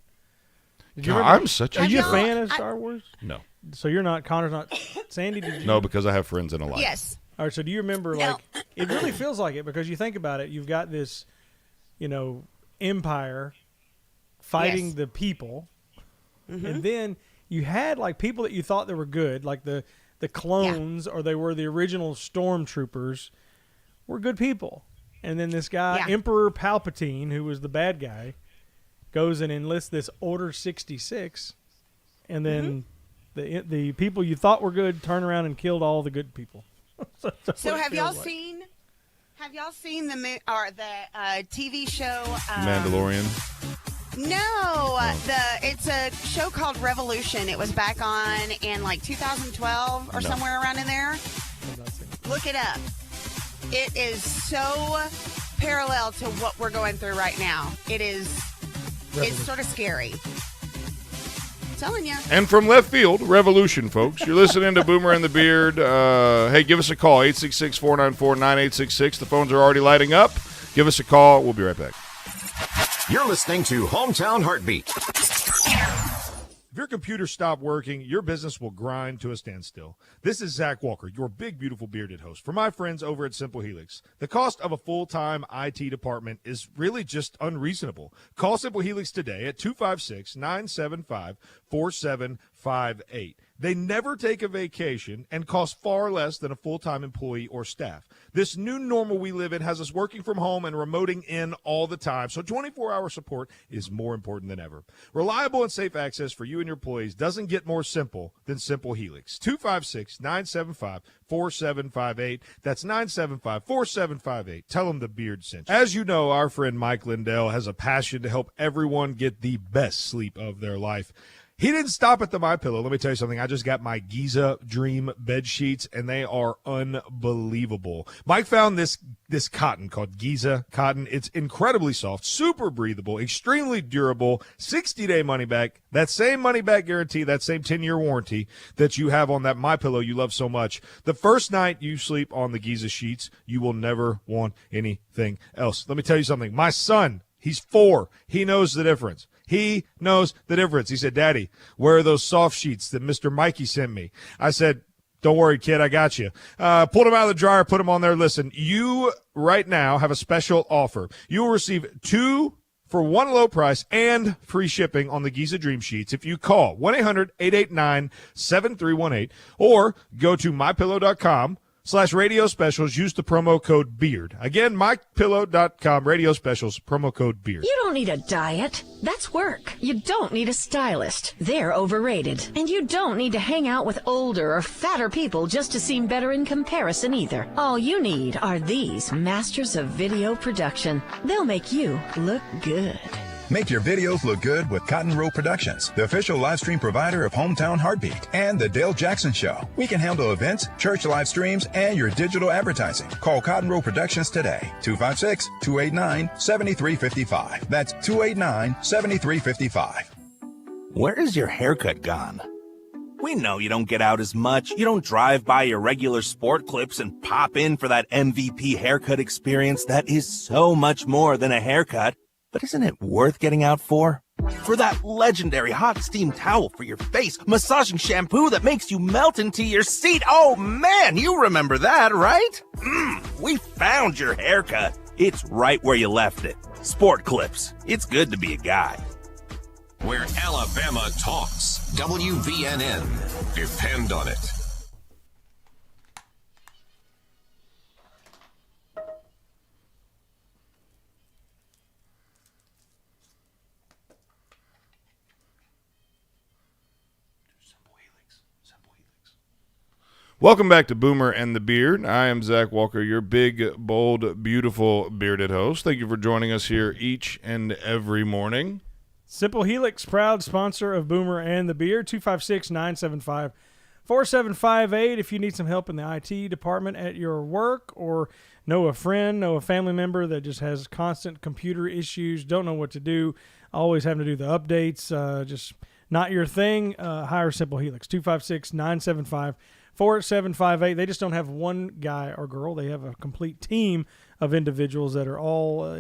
I'm Are you a fan of Star Wars? No. So you're not. Connor's not. Sandee, did you? No, because I have friends in a lot. Yes. All right. So do you remember? Like, it really feels like it because you think about it. You've got this, empire fighting the people, and then you had like people that you thought that were good, like the clones, or they were the original stormtroopers, were good people. And then this guy, Emperor Palpatine, who was the bad guy, goes and enlists this Order 66, and then the people you thought were good turn around and killed all the good people. So have y'all seen the TV show Mandalorian? No, it's a show called Revolution. It was back on in like 2012 or somewhere around in there. Look it up. It is so parallel to what we're going through right now. It's sort of scary. I'm telling you. And from left field, Revolution, folks. You're listening to Boomer and the Beard. Hey, give us a call, 866-494-9866. The phones are already lighting up. Give us a call. We'll be right back. You're listening to Hometown Heartbeat. If your computer stopped working, your business will grind to a standstill. This is Zach Walker, your big, beautiful bearded host. For my friends over at Simple Helix, the cost of a full-time IT department is really just unreasonable. Call Simple Helix today at 256-975-4758. They never take a vacation and cost far less than a full-time employee or staff. This new normal we live in has us working from home and remoting in all the time, so 24-hour support is more important than ever. Reliable and safe access for you and your employees doesn't get more simple than Simple Helix. 256-975-4758. That's 975-4758. Tell them the Beard sent you. As you know, our friend Mike Lindell has a passion to help everyone get the best sleep of their life. He didn't stop at the MyPillow. Let me tell you something. I just got my Giza Dream bed sheets, and they are unbelievable. Mike found this cotton called Giza cotton. It's incredibly soft, super breathable, extremely durable, 60-day money back. That same money back guarantee, that same 10-year warranty that you have on that MyPillow you love so much. The first night you sleep on the Giza sheets, you will never want anything else. Let me tell you something. My son, he's 4. He knows the difference. He knows the difference. He said, Daddy, where are those soft sheets that Mr. Mikey sent me? I said, don't worry, kid, I got you. Pulled them out of the dryer, put them on there. Listen, you right now have a special offer. You will receive 2 for 1 low price and free shipping on the Giza Dream Sheets if you call 1-800-889-7318 or go to mypillow.com/radio specials. Use the promo code BEARD. Again, mypillow.com, radio specials, promo code BEARD. You don't need a diet. That's work. You don't need a stylist. They're overrated. And you don't need to hang out with older or fatter people just to seem better in comparison either. All you need are these masters of video production. They'll make you look good. Make your videos look good with Cotton Row Productions, the official live stream provider of Hometown Heartbeat and The Dale Jackson Show. We can handle events, church live streams, and your digital advertising. Call Cotton Row Productions today, 256-289-7355. That's 289-7355. Where is your haircut gone? We know you don't get out as much. You don't drive by your regular sport clips and pop in for that MVP haircut experience that is so much more than a haircut. But isn't it worth getting out for? For that legendary hot steam towel for your face, massaging shampoo that makes you melt into your seat. Oh man, you remember that, right? We found your haircut. It's right where you left it. Sport Clips. It's good to be a guy. Where Alabama talks. WVNN. Depend on it. Welcome back to Boomer and the Beard. I am Zach Walker, your big, bold, beautiful, bearded host. Thank you for joining us here each and every morning. Simple Helix, proud sponsor of Boomer and the Beard, 256-975-4758. 4758 if you need some help in the IT department at your work, or know a friend, know a family member that just has constant computer issues, don't know what to do, always having to do the updates, just not your thing. Hire Simple Helix, 256-975-4758. They just don't have one guy or girl. They have a complete team of individuals that are all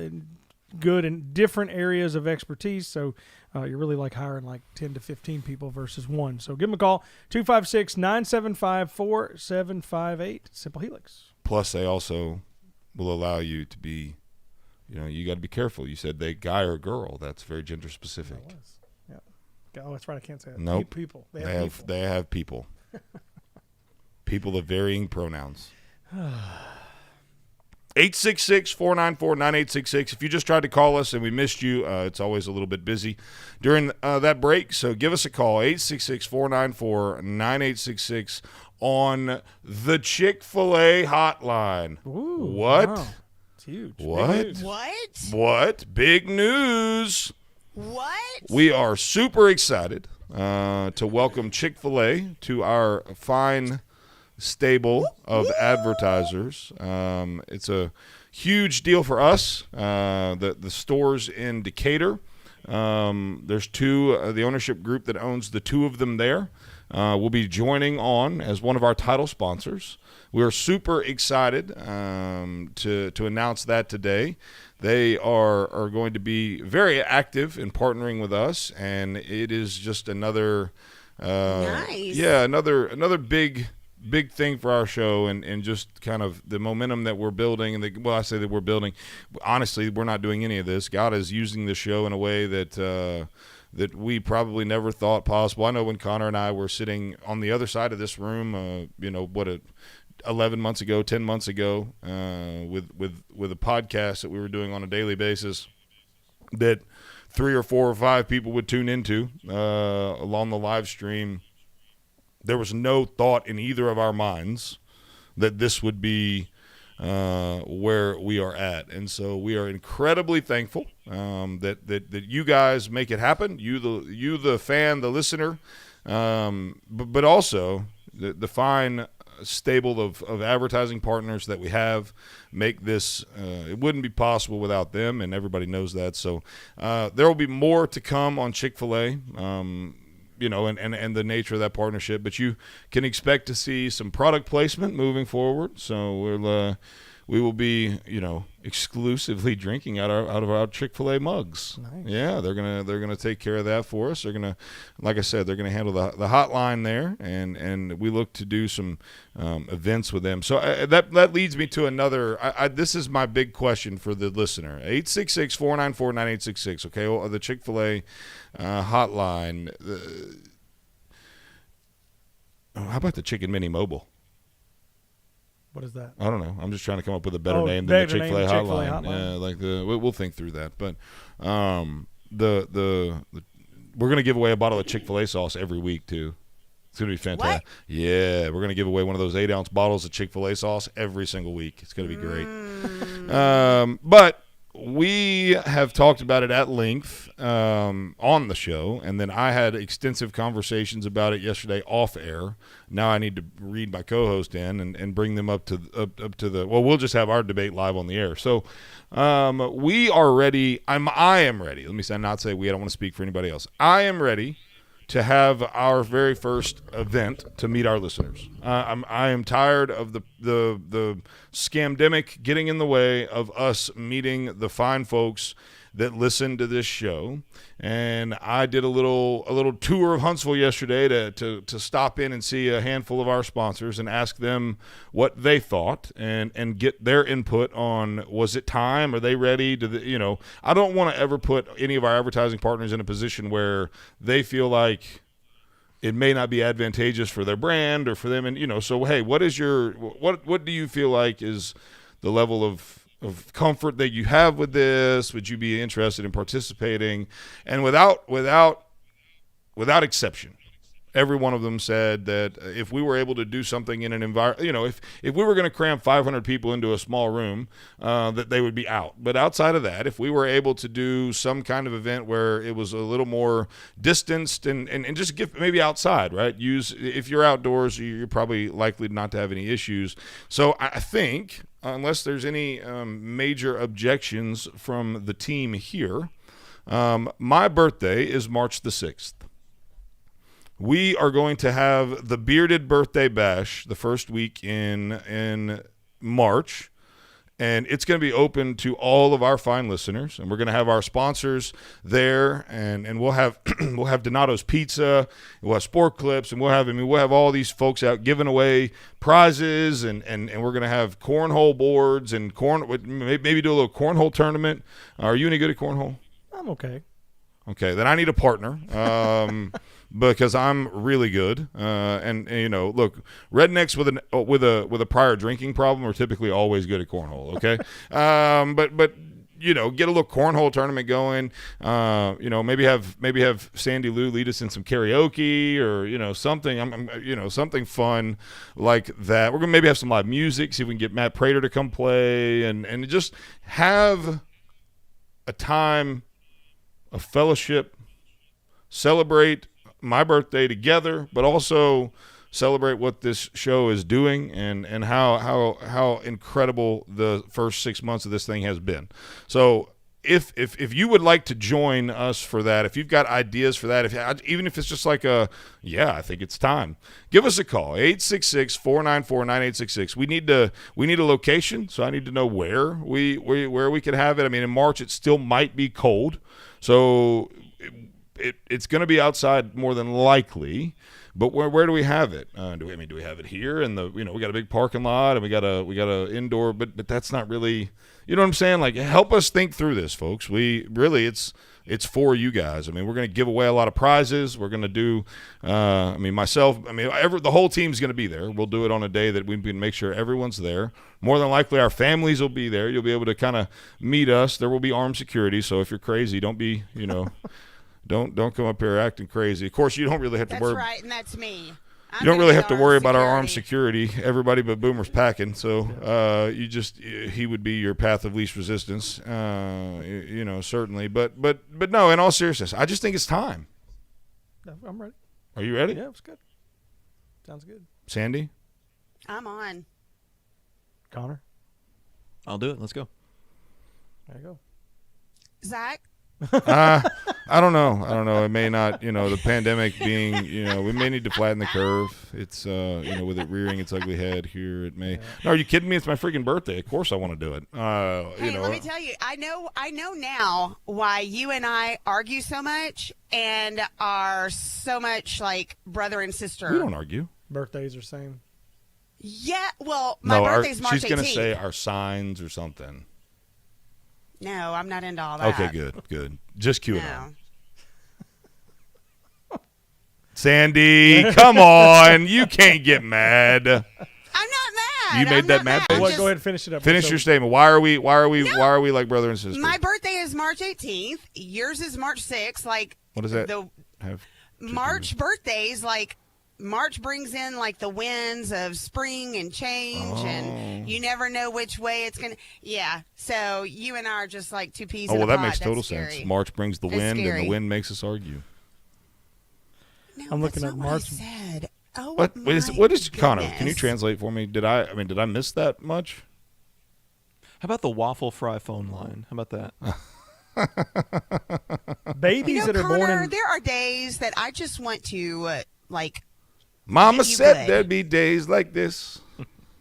good in different areas of expertise. So you're really like hiring like 10 to 15 people versus one. So give them a call, 256-975-4758, Simple Helix. Plus, they also will allow you to be, you got to be careful. You said they guy or girl. That's very gender specific. Yeah. Oh, that's right. I can't say that. Nope. People. They have people. People of varying pronouns. 866-494-9866. If you just tried to call us and we missed you, it's always a little bit busy during that break. So give us a call, 866-494-9866 on the Chick-fil-A hotline. Ooh, what? Wow. It's huge. What? What? Big news. What? We are super excited to welcome Chick-fil-A to our fine stable of advertisers. It's a huge deal for us. The stores in Decatur, there's two, the ownership group that owns the two of them there, will be joining on as one of our title sponsors. We are super excited to announce that today. They are going to be very active in partnering with us, and it is just another another big thing for our show, and just kind of the momentum that we're building. And I say that we're building. Honestly, we're not doing any of this. God is using the show in a way that we probably never thought possible. I know when Connor and I were sitting on the other side of this room, 11 months ago, 10 months ago, with a podcast that we were doing on a daily basis, that 3 or 4 or 5 people would tune into along the live stream. There was no thought in either of our minds that this would be where we are at. And so we are incredibly thankful that you guys make it happen, you the fan, the listener, but also the fine stable of advertising partners that we have make this, it wouldn't be possible without them, and everybody knows that. So there will be more to come on Chick-fil-A, and the nature of that partnership, but you can expect to see some product placement moving forward. So we will be, exclusively drinking out of our Chick-fil-A mugs. Nice. Yeah, they're gonna take care of that for us. They're gonna, like I said, they're gonna handle the hotline there, and we look to do some events with them. So that leads me to another. This is my big question for the listener: 866-494-9866. Okay, well, the Chick-fil-A hotline. How about the Chicken Mini Mobile? What is that? I don't know. I'm just trying to come up with a better name than the Chick-fil-A hotline. hotline. Yeah, we'll think through that. But we're gonna give away a bottle of Chick-fil-A sauce every week too. It's gonna be fantastic. What? Yeah, we're gonna give away one of those 8-ounce bottles of Chick-fil-A sauce every single week. It's gonna be great. But we have talked about it at length on the show, and then I had extensive conversations about it yesterday off air. Now I need to read my co-host in and bring them up to the. Well, we'll just have our debate live on the air. So we are ready. I am ready. Let me not say we. I don't want to speak for anybody else. I am ready to have our very first event to meet our listeners. I am tired of the scamdemic getting in the way of us meeting the fine folks that listen to this show. And I did a little tour of Huntsville yesterday to stop in and see a handful of our sponsors and ask them what they thought and get their input on, was it time? Are they ready? I don't want to ever put any of our advertising partners in a position where they feel like it may not be advantageous for their brand or for them. And, so, hey, what do you feel like is the level of comfort that you have with this? Would you be interested in participating? And without exception, every one of them said that if we were able to do something in an environment, if we were going to cram 500 people into a small room, that they would be out. But outside of that, if we were able to do some kind of event where it was a little more distanced and just give maybe outside, right? If you're outdoors, you're probably likely not to have any issues. So I think, unless there's any major objections from the team here, my birthday is March the 6th. We are going to have the Bearded Birthday Bash the first week in March, and it's going to be open to all of our fine listeners, and we're going to have our sponsors there, and we'll have we'll have Donato's Pizza, we'll have Sport Clips, and we'll have all these folks out giving away prizes, and we're going to have cornhole boards and maybe do a little cornhole tournament. Are you any good at cornhole? I'm okay. Okay, then I need a partner. Because I'm really good, and look, rednecks with a prior drinking problem are typically always good at cornhole. Okay, but get a little cornhole tournament going. Maybe have Sandy Lou lead us in some karaoke or something. Something fun like that. We're gonna maybe have some live music. See if we can get Matt Prater to come play, and just have a time of fellowship, celebrate my birthday together, but also celebrate what this show is doing and how incredible the first 6 months of this thing has been. So if you would like to join us for that, if you've got ideas for that, even if it's just like I think it's time, give us a call, 866-494-9866. We need a location, so I need to know where we could have it. I mean, in March it still might be cold, so it's going to be outside more than likely, but where do we have it? Do we have it here? And we got a big parking lot, and we got a indoor, but that's not really, you know what I'm saying? Like, help us think through this, folks. It's for you guys. I mean, we're going to give away a lot of prizes. We're going to do, the whole team's going to be there. We'll do it on a day that we can make sure everyone's there. More than likely, our families will be there. You'll be able to kind of meet us. There will be armed security, so if you're crazy, don't be, Don't come up here acting crazy. Of course, you don't really have to worry. That's right, and that's me. You don't really have to worry about our armed security. Everybody but Boomer's packing, so he would be your path of least resistance. Certainly, but no. In all seriousness, I just think it's time. I'm ready. Are you ready? Yeah, it's good. Sounds good. Sandy, I'm on. Connor, I'll do it. Let's go. There you go. Zach. I don't know. It may not, the pandemic being, we may need to flatten the curve. It's, with it rearing its ugly head here, it may. No, are you kidding me? It's my freaking birthday. Of course I want to do it. Hey, let me tell you, I know now why you and I argue so much and are so much like brother and sister. We don't argue. Birthdays are same. Yeah, well, my birthday's March 18th. She's going to say our signs or something. No, I'm not into all that. Okay, good. Just cue it on. Sandy, come on. You can't get mad. I'm not mad. You made that mad face? Go ahead and finish it up. Finish your statement. Why are we like brother and sister? My birthday is March 18th. Yours is March 6th. Like, what does that have? March birthdays, like, March brings in like the winds of spring and change, and you never know which way it's gonna. Yeah, so you and I are just like two peas. Oh, in well, a that pod. makes total That's sense. scary. March brings the wind, scary. and the wind makes us argue. No, I'm looking that's at not March. What I said. Oh, what is Connor? goodness. Can you translate for me? Did I miss that much? How about the waffle fry phone line? How about that? Babies that are Connor, born in. there are days that I just want to like. Mama said good. there'd be days like this.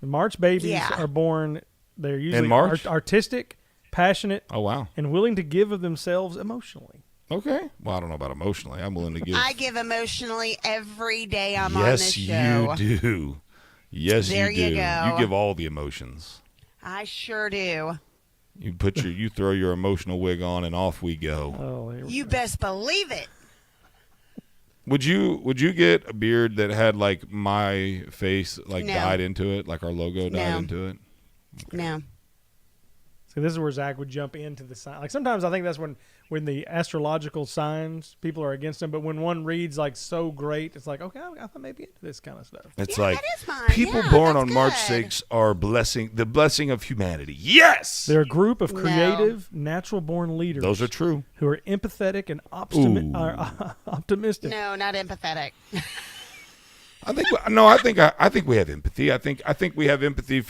March babies are born. They're usually in March? artistic, passionate. Oh, wow. And willing to give of themselves emotionally. Okay. Well, I don't know about emotionally. I'm willing to give. I give emotionally every day I'm on this show. Yes, you do. Yes, there you do. You go. You give all the emotions. I sure do. You throw your emotional wig on and off we go. Oh, you best believe it. Would you get a beard that had like my face No. dyed into it, like our logo dyed into it? Okay. No. So this is where Zach would jump into the sign. Like sometimes I think that's when the astrological signs, people are against them. But when one reads like so great, it's like, okay, I may be into this kind of stuff. It's like people born on March 6th are the blessing of humanity. Yes! They're a group of creative, natural-born leaders. Those are true. Who are empathetic and optimistic. No, not empathetic. I think we have empathy. I think we have empathy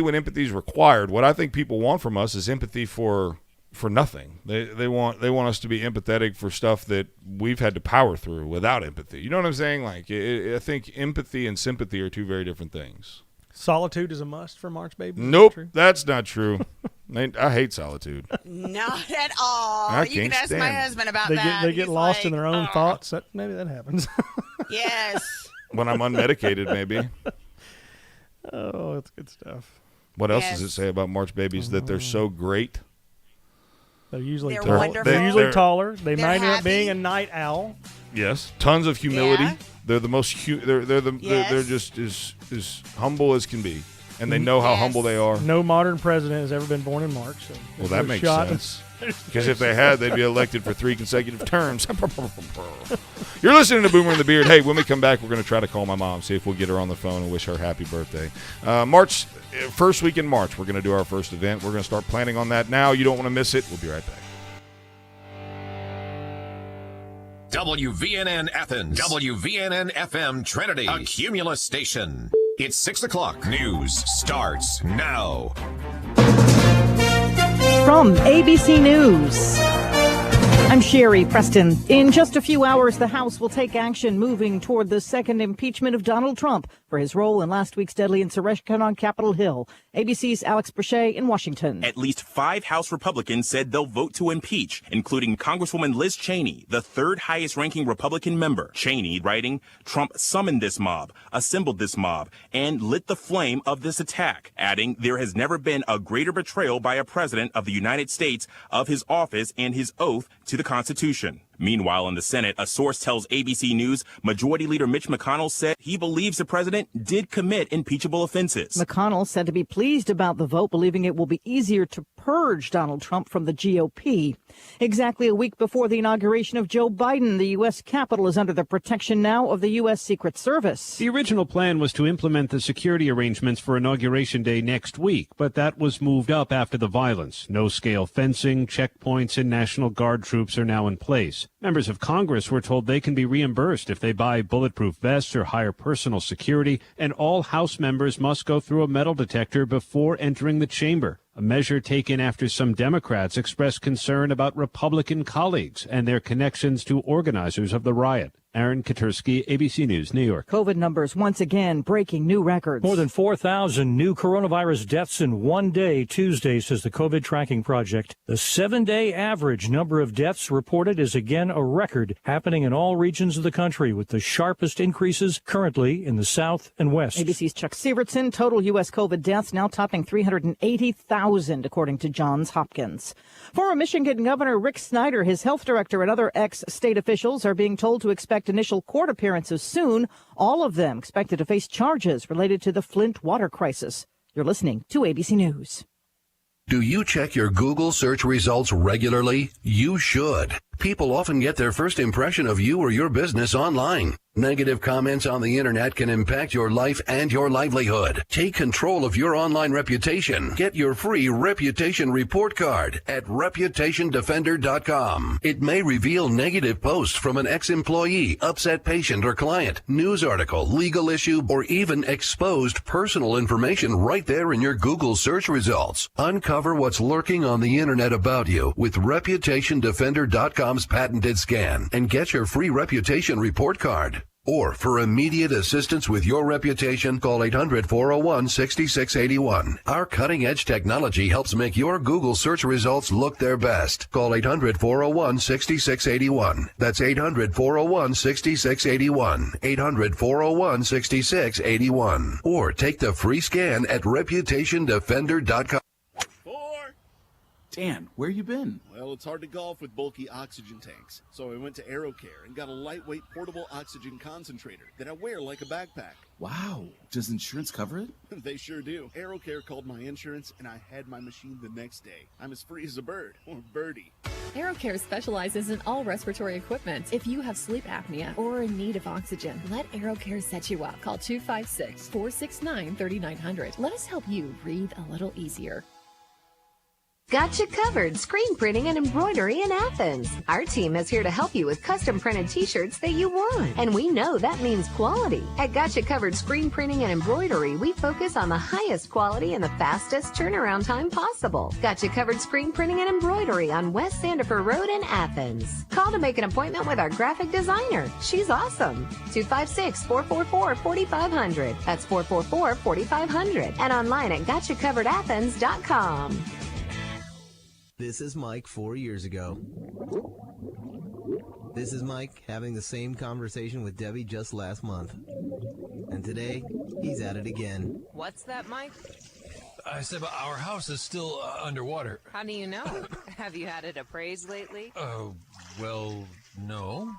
when empathy is required. What I think people want from us is empathy for nothing. They want us to be empathetic for stuff that we've had to power through without empathy. You know what I'm saying? Like I think empathy and sympathy are two very different things. Solitude is a must for March babies. Nope, that's not true. I hate solitude. Not at all. I you can can't ask my stand it. husband about They that. get lost in their own thoughts. Maybe that happens. Yes. When I'm unmedicated, maybe. Oh, that's good stuff. What else does it say about March babies? That they're so great. They're usually wonderful. They're usually taller. They They're might end up happy. being a night owl. Yes, tons of humility. Yeah. They're the most. They're just as humble as can be, and they know how humble they are. No modern president has ever been born in March. So Well, that makes sense. Because if they had, they'd be elected for 3 consecutive terms. You're listening to Boomer and the Beard. Hey, when we come back, we're going to try to call my mom, see if we'll get her on the phone and wish her happy birthday. First week in March, we're going to do our first event. We're going to start planning on that now. You don't want to miss it. We'll be right back. WVNN Athens, WVNN FM Trinity, a Cumulus station. It's 6 o'clock. News starts now. From ABC News, I'm Sherry Preston. In just a few hours, the House will take action moving toward the second impeachment of Donald Trump for his role in last week's deadly insurrection on Capitol Hill. ABC's Alex Brachet in Washington. At least 5 House Republicans said they'll vote to impeach, including Congresswoman Liz Cheney, the third highest-ranking Republican member. Cheney writing, Trump summoned this mob, assembled this mob, and lit the flame of this attack, adding, there has never been a greater betrayal by a president of the United States of his office and his oath to the Constitution. Meanwhile, in the Senate, a source tells ABC News Majority Leader Mitch McConnell said he believes the president did commit impeachable offenses. McConnell said to be pleased about the vote, believing it will be easier to purge Donald Trump from the GOP. Exactly a week before the inauguration of Joe Biden, the U.S. Capitol is under the protection now of the U.S. Secret Service. The original plan was to implement the security arrangements for Inauguration Day next week, but that was moved up after the violence. No-scale fencing, checkpoints, and National Guard troops are now in place. Members of Congress were told they can be reimbursed if they buy bulletproof vests or hire personal security, and all House members must go through a metal detector before entering the chamber. A measure taken after some Democrats expressed concern about Republican colleagues and their connections to organizers of the riot. Aaron Katursky, ABC News, New York. COVID numbers once again breaking new records. More than 4,000 new coronavirus deaths in one day Tuesday, says the COVID Tracking Project. The 7-day average number of deaths reported is again a record, happening in all regions of the country, with the sharpest increases currently in the South and West. ABC's Chuck Sievertson, total U.S. COVID deaths now topping 380,000, according to Johns Hopkins. Former Michigan Governor Rick Snyder, his health director, and other ex-state officials are being told to expect initial court appearances soon, all of them expected to face charges related to the Flint water crisis. You're listening to ABC News. Do you check your Google search results regularly? You should. People often get their first impression of you or your business online. Negative comments on the internet can impact your life and your livelihood. Take control of your online reputation. Get your free reputation report card at reputationdefender.com. It may reveal negative posts from an ex-employee, upset patient or client, news article, legal issue, or even exposed personal information right there in your Google search results. Uncover what's lurking on the internet about you with reputationdefender.com's patented scan and get your free reputation report card. Or for immediate assistance with your reputation, call 800-401-6681. Our cutting-edge technology helps make your Google search results look their best. Call 800-401-6681. That's 800-401-6681. 800-401-6681. Or take the free scan at reputationdefender.com. Dan, where you been? Well, it's hard to golf with bulky oxygen tanks, so I went to AeroCare and got a lightweight portable oxygen concentrator that I wear like a backpack. Wow. Does insurance cover it? They sure do. AeroCare called my insurance, and I had my machine the next day. I'm as free as a bird, or birdie. AeroCare specializes in all respiratory equipment. If you have sleep apnea or are in need of oxygen, let AeroCare set you up. Call 256-469-3900. Let us help you breathe a little easier. Got you covered screen printing and embroidery in Athens. Our team is here to help you with custom printed t-shirts that you want. And we know that means quality. At Got You Covered Screen Printing and Embroidery, we focus on the highest quality and the fastest turnaround time possible. Got You Covered Screen Printing and Embroidery on West Sandifer Road in Athens. Call to make an appointment with our graphic designer. She's awesome. 256-444-4500. That's 444-4500. And online at GotYouCoveredAthens.com. This is Mike 4 years ago. This is Mike having the same conversation with Debbie just last month. And today, he's at it again. What's that, Mike? I said our house is still underwater. How do you know? Have you had it appraised lately? Well, no.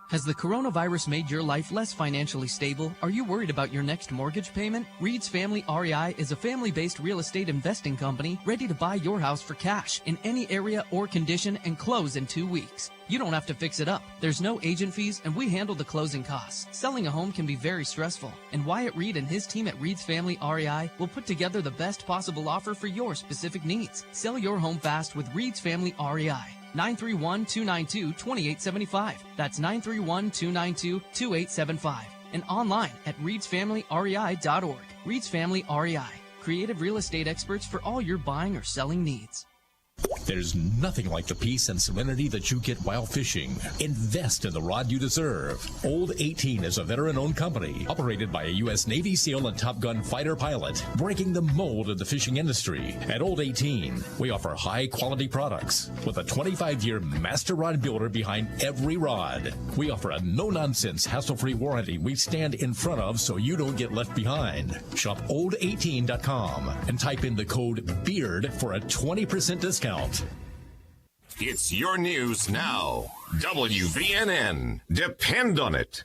Has the coronavirus made your life less financially stable? Are you worried about your next mortgage payment? Reed's Family REI is a family-based real estate investing company ready to buy your house for cash in any area or condition and close in 2 weeks. You don't have to fix it up. There's no agent fees, and we handle the closing costs. Selling a home can be very stressful, and Wyatt Reed and his team at Reed's Family REI will put together the best possible offer for your specific needs. Sell your home fast with Reed's Family REI. 931-292-2875. That's 931-292-2875. And online at reedsfamilyrei.org. Reed's Family REI. Creative real estate experts for all your buying or selling needs. There's nothing like the peace and serenity that you get while fishing. Invest in the rod you deserve. Old 18 is a veteran-owned company operated by a U.S. Navy SEAL and Top Gun fighter pilot, breaking the mold of the fishing industry. At Old 18, we offer high-quality products with a 25-year master rod builder behind every rod. We offer a no-nonsense, hassle-free warranty we stand in front of so you don't get left behind. Shop old18.com and type in the code BEARD for a 20% discount. It's your news now. WVNN. Depend on it.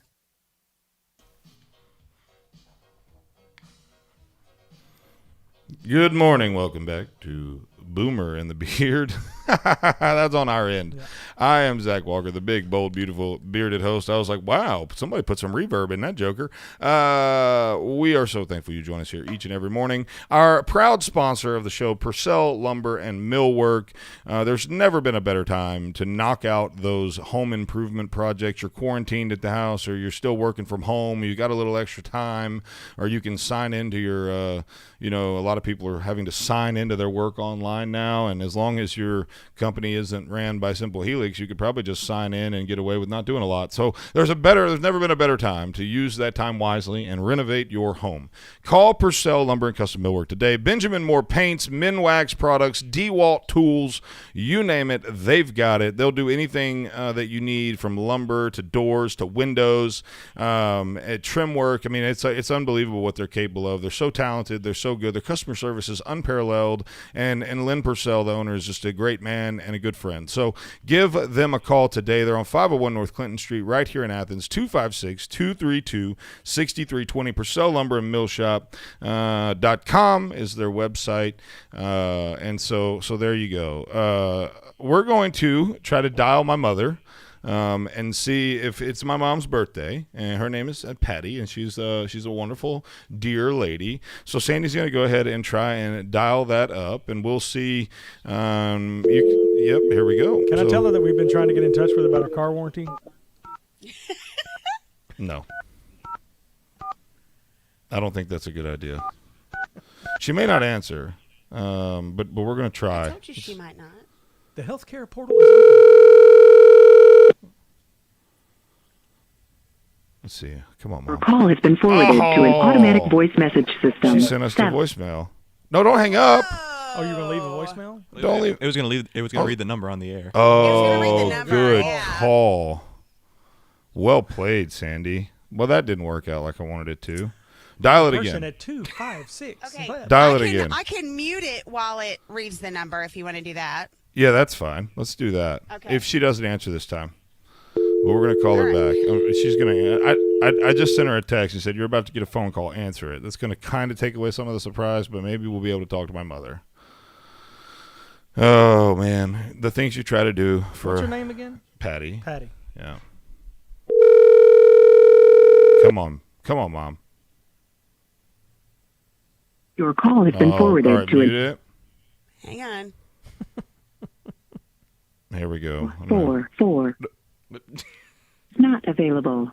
Good morning. Welcome back to Boomer and the Beard. That's on our end. Yeah. I am Zach Walker, the big, bold, beautiful, bearded host. I was like, wow, somebody put some reverb in that joker. We are so thankful you join us here each and every morning. Our proud sponsor of the show, Purcell Lumber and Millwork. There's never been a better time to knock out those home improvement projects. You're quarantined at the house, or you're still working from home. You got a little extra time, or you can sign into your, a lot of people are having to sign into their work online now, and as long as your company isn't ran by Simple Helix, you could probably just sign in and get away with not doing a lot. So there's never been a better time to use that time wisely and renovate your home. Call Purcell Lumber and Custom Millwork today. Benjamin Moore Paints, Minwax Products, DeWalt Tools, you name it, they've got it. They'll do anything that you need, from lumber to doors to windows, trim work. I mean, it's unbelievable what they're capable of. They're so talented. They're so good. Their customer service is unparalleled. And Lynn Purcell, the owner, is just a great man and a good friend. So give them a call today. They're on 501 North Clinton Street right here in Athens, 256-232-6320. Purcell Lumber and Mill Shop.com is their website. And so there you go. We're going to try to dial my mother and see if it's my mom's birthday, and her name is Patty, and she's a wonderful, dear lady. So Sandy's going to go ahead and try and dial that up, and we'll see. Yep, here we go. Can I tell her that we've been trying to get in touch with her about her car warranty? No. I don't think that's a good idea. She may not answer, but we're going to try. I told you she might not. The healthcare portal is open. Let's see. Come on, Mom. Your call has been forwarded to an automatic voice message system. She sent us to voicemail. No, don't hang up. Oh, you're gonna leave a voicemail? Don't leave. It was gonna read the number on the air. Oh, good call. Well played, Sandy. Well, that didn't work out like I wanted it to. Dial it Person again. at 256. Okay. Dial it I can- again. I can mute it while it reads the number if you want to do that. Yeah, that's fine. Let's do that. Okay. If she doesn't answer this time, well, we're gonna call her back. She's gonna. I just sent her a text and said you're about to get a phone call. Answer it. That's gonna kind of take away some of the surprise, but maybe we'll be able to talk to my mother. Oh man, the things you try to do for. What's her name again? Patty. Patty. Yeah. Come on, Mom. Your call has been forwarded all right, to mute it. Hang on. Here we go. 4. Not available.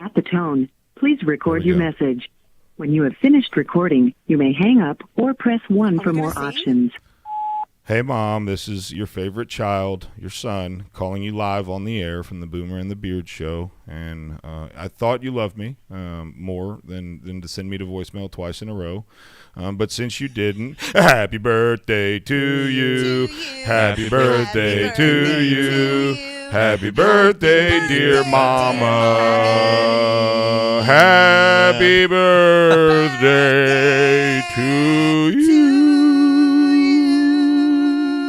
At the tone, please record your message. When you have finished recording, you may hang up or press 1 for more options. Hey, Mom, this is your favorite child, your son, calling you live on the air from the Boomer and the Beard show. And I thought you loved me more than to send me to voicemail twice in a row. But since you didn't, happy birthday to you. Happy birthday to you. Happy birthday, dear Mama. Happy birthday to you.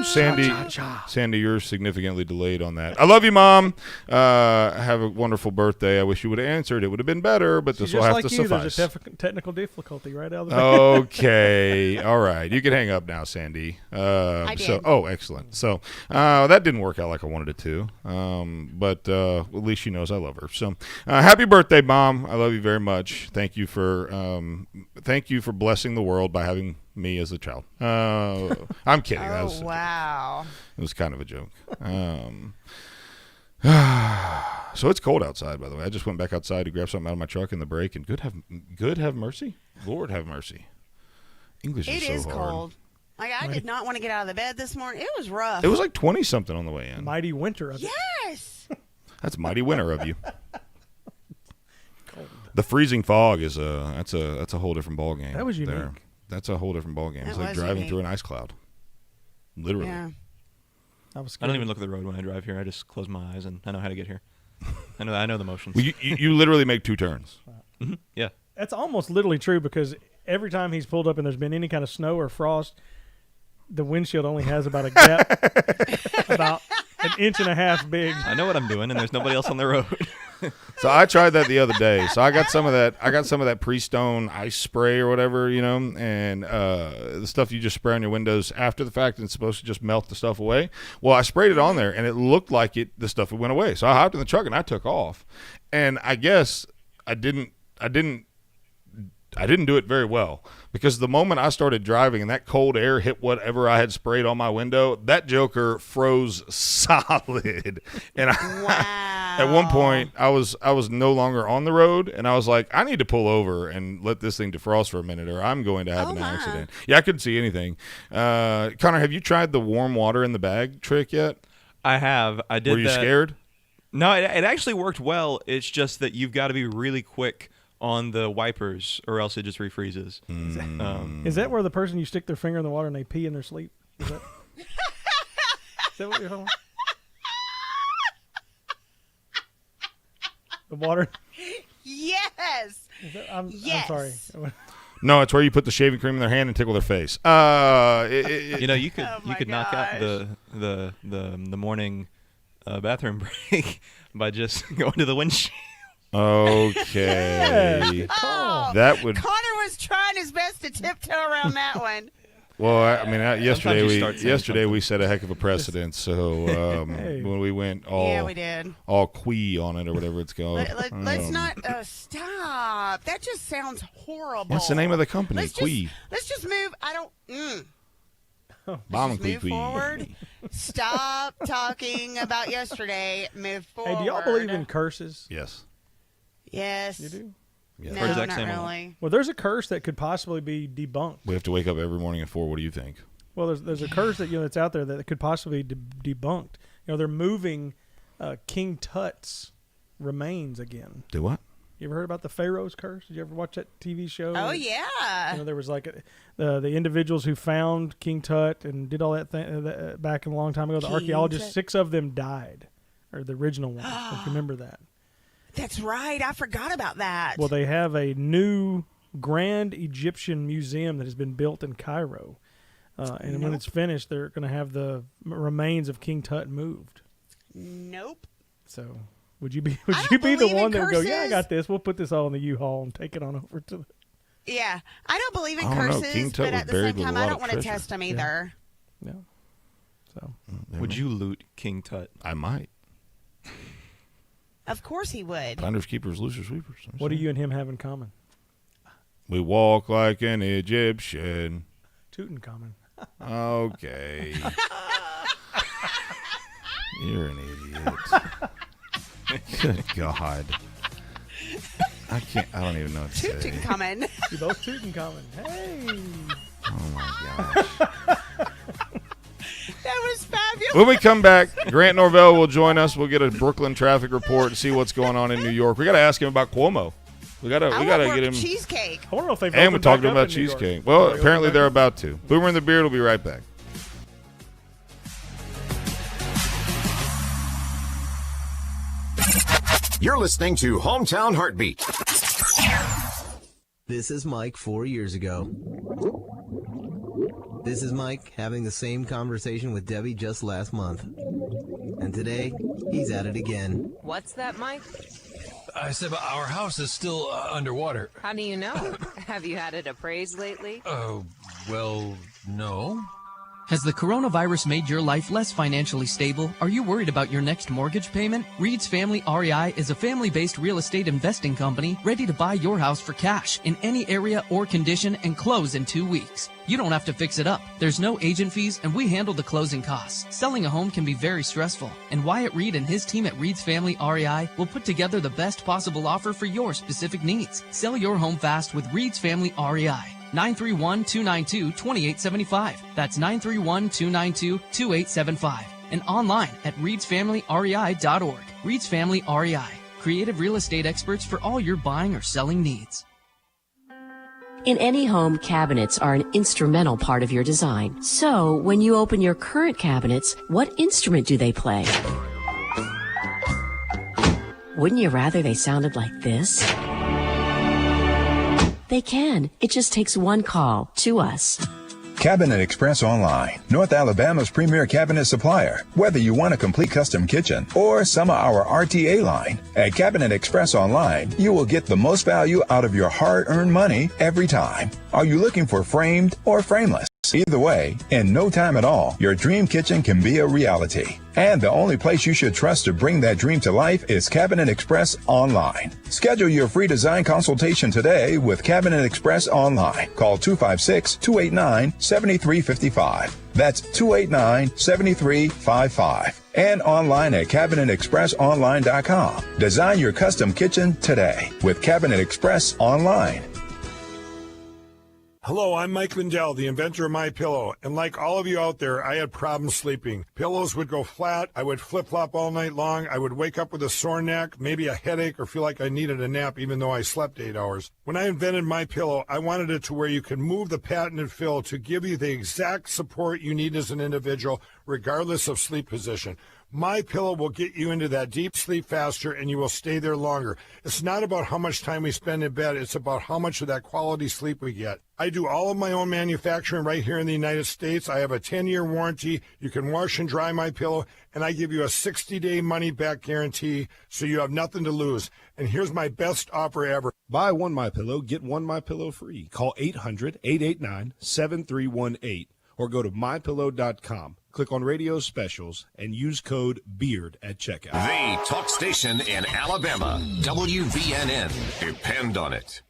Sandee, you're significantly delayed on that. I love you, Mom. Have a wonderful birthday. I wish you would have answered. It would have been better, but this will have to suffice. There's a technical difficulty right out of the Okay. All right. You can hang up now, Sandee. I did. Excellent. So that didn't work out like I wanted it to. But at least she knows I love her. So happy birthday, Mom. I love you very much. Thank you for blessing the world by having me as a child. I'm kidding. Oh, wow. It was kind of a joke. So it's cold outside, by the way. I just went back outside to grab something out of my truck in the break, and good have mercy. Lord have mercy. English It is so is hard. cold. Like, I did not want to get out of the bed this morning. It was rough. It was like 20-something on the way in. Mighty winter of it. Yes. That's mighty winter of you. The freezing fog is that's a whole different ball game. That was unique. There. That's a whole different ball game. It's That like was driving unique. through an ice cloud. Literally. Yeah. I was I don't even look at the road when I drive here. I just close my eyes and I know how to get here. I know the motions. Well, you literally make two turns. Mm-hmm. Yeah. That's almost literally true because every time he's pulled up and there's been any kind of snow or frost, the windshield only has about a gap, about an inch and a half big. I know what I'm doing, and there's nobody else on the road. So I tried that the other day. So I got some of that Pre-Stone ice spray or whatever, and the stuff you just spray on your windows after the fact, and it's supposed to just melt the stuff away. Well, I sprayed it on there, and it looked like the stuff went away. So I hopped in the truck and I took off. And I guess I didn't do it very well, because the moment I started driving and that cold air hit whatever I had sprayed on my window, that joker froze solid. And at one point I was no longer on the road, and I was like, I need to pull over and let this thing defrost for a minute, or I'm going to have an accident. Yeah, I couldn't see anything. Connor, have you tried the warm water in the bag trick yet? I have. I did. Were you scared? No, it actually worked well. It's just that you've got to be really quick on the wipers, or else it just refreezes. Is that where the person you stick their finger in the water and they pee in their sleep? Is that what you're talking about? The water? Yes. I'm sorry. No, it's where you put the shaving cream in their hand and tickle their face. You could knock out the morning bathroom break by just going to the windshield. Okay. Oh, that would. Connor was trying his best to tiptoe around that one. Well, yesterday we set a heck of a precedent. So when we went we did. all quee on it, or whatever it's called. Let's not stop. That just sounds horrible. What's the name of the company? Quee. Let's just move. I don't. Bomb move forward. Stop talking about yesterday. Move forward. Hey, do y'all believe in curses? Yes. Yes. You do? Yes. No, not really. Well, there's a curse that could possibly be debunked. We have to wake up every morning at 4. What do you think? Well, there's a curse that that's out there that could possibly be debunked. They're moving King Tut's remains again. Do what? You ever heard about the Pharaoh's curse? Did you ever watch that TV show? Oh yeah. There was like the individuals who found King Tut and did all that thing back a long time ago. The archaeologists, 6 of them died, or the original ones. If you remember that. That's right. I forgot about that. Well, they have a new grand Egyptian museum that has been built in Cairo. And when it's finished, they're going to have the remains of King Tut moved. Nope. So would you be the one that would go, yeah, I got this. We'll put this all in the U-Haul and take it on over to the... Yeah. I don't believe in I don't know. curses, King Tut but was at the buried same with a time, lot I of don't want to treasure. test them either. Yeah. So Would you loot King Tut? I might. Of course he would. Finders, keepers, losers, sweepers. what do you and him have in common? We walk like an Egyptian. Tutankhamun. Okay. You're an idiot. Good God. I don't even know what to say. Tutankhamun. You're both Tutankhamun. Hey. Oh, my gosh. That was fabulous. When we come back, Grant Norvell will join us. We'll get a Brooklyn traffic report and see what's going on in New York. We got to ask him about Cuomo. We gotta get him cheesecake. I wonder if they've and we're opened talking back up about in New York. cheesecake. Well, They apparently opened they're back up. about to. Boomer and the Beard will be right back. You're listening to Hometown Heartbeat. This is Mike 4 years ago. This is Mike having the same conversation with Debbie just last month. And today, he's at it again. What's that, Mike? I said our house is still underwater. How do you know? Have you had it appraised lately? Oh, well, no. Has the coronavirus made your life less financially stable? Are you worried about your next mortgage payment? Reed's Family REI is a family-based real estate investing company ready to buy your house for cash in any area or condition and close in 2 weeks. You don't have to fix it up. There's no agent fees, and we handle the closing costs. Selling a home can be very stressful, and Wyatt Reed and his team at Reed's Family REI will put together the best possible offer for your specific needs. Sell your home fast with Reed's Family REI. 931-292-2875. That's 931-292-2875. And online at reedsfamilyrei.org. Reed's Family REI. Creative real estate experts for all your buying or selling needs. In any home, cabinets are an instrumental part of your design. So, when you open your current cabinets, what instrument do they play? Wouldn't you rather they sounded like this? They can. It just takes one call to us. Cabinet Express Online, North Alabama's premier cabinet supplier. Whether you want a complete custom kitchen or some of our RTA line, at Cabinet Express Online, you will get the most value out of your hard-earned money every time. Are you looking for framed or frameless? Either way, in no time at all, your dream kitchen can be a reality. And the only place you should trust to bring that dream to life is Cabinet Express Online. Schedule your free design consultation today with Cabinet Express Online. Call 256-289-7355. That's 289-7355. And online at CabinetExpressOnline.com. Design your custom kitchen today with Cabinet Express Online. Hello, I'm Mike Lindell, the inventor of MyPillow, and like all of you out there, I had problems sleeping. Pillows would go flat, I would flip-flop all night long, I would wake up with a sore neck, maybe a headache, or feel like I needed a nap even though I slept 8 hours. When I invented MyPillow, I wanted it to where you could move the patented fill to give you the exact support you need as an individual, regardless of sleep position. MyPillow will get you into that deep sleep faster, and you will stay there longer. It's not about how much time we spend in bed. It's about how much of that quality sleep we get. I do all of my own manufacturing right here in the United States. I have a 10-year warranty. You can wash and dry MyPillow, and I give you a 60-day money-back guarantee, so you have nothing to lose. And here's my best offer ever. Buy one MyPillow, get one MyPillow free. Call 800-889-7318 or go to MyPillow.com. Click on radio specials and use code BEARD at checkout. The talk station in Alabama, WVNN. Depend on it.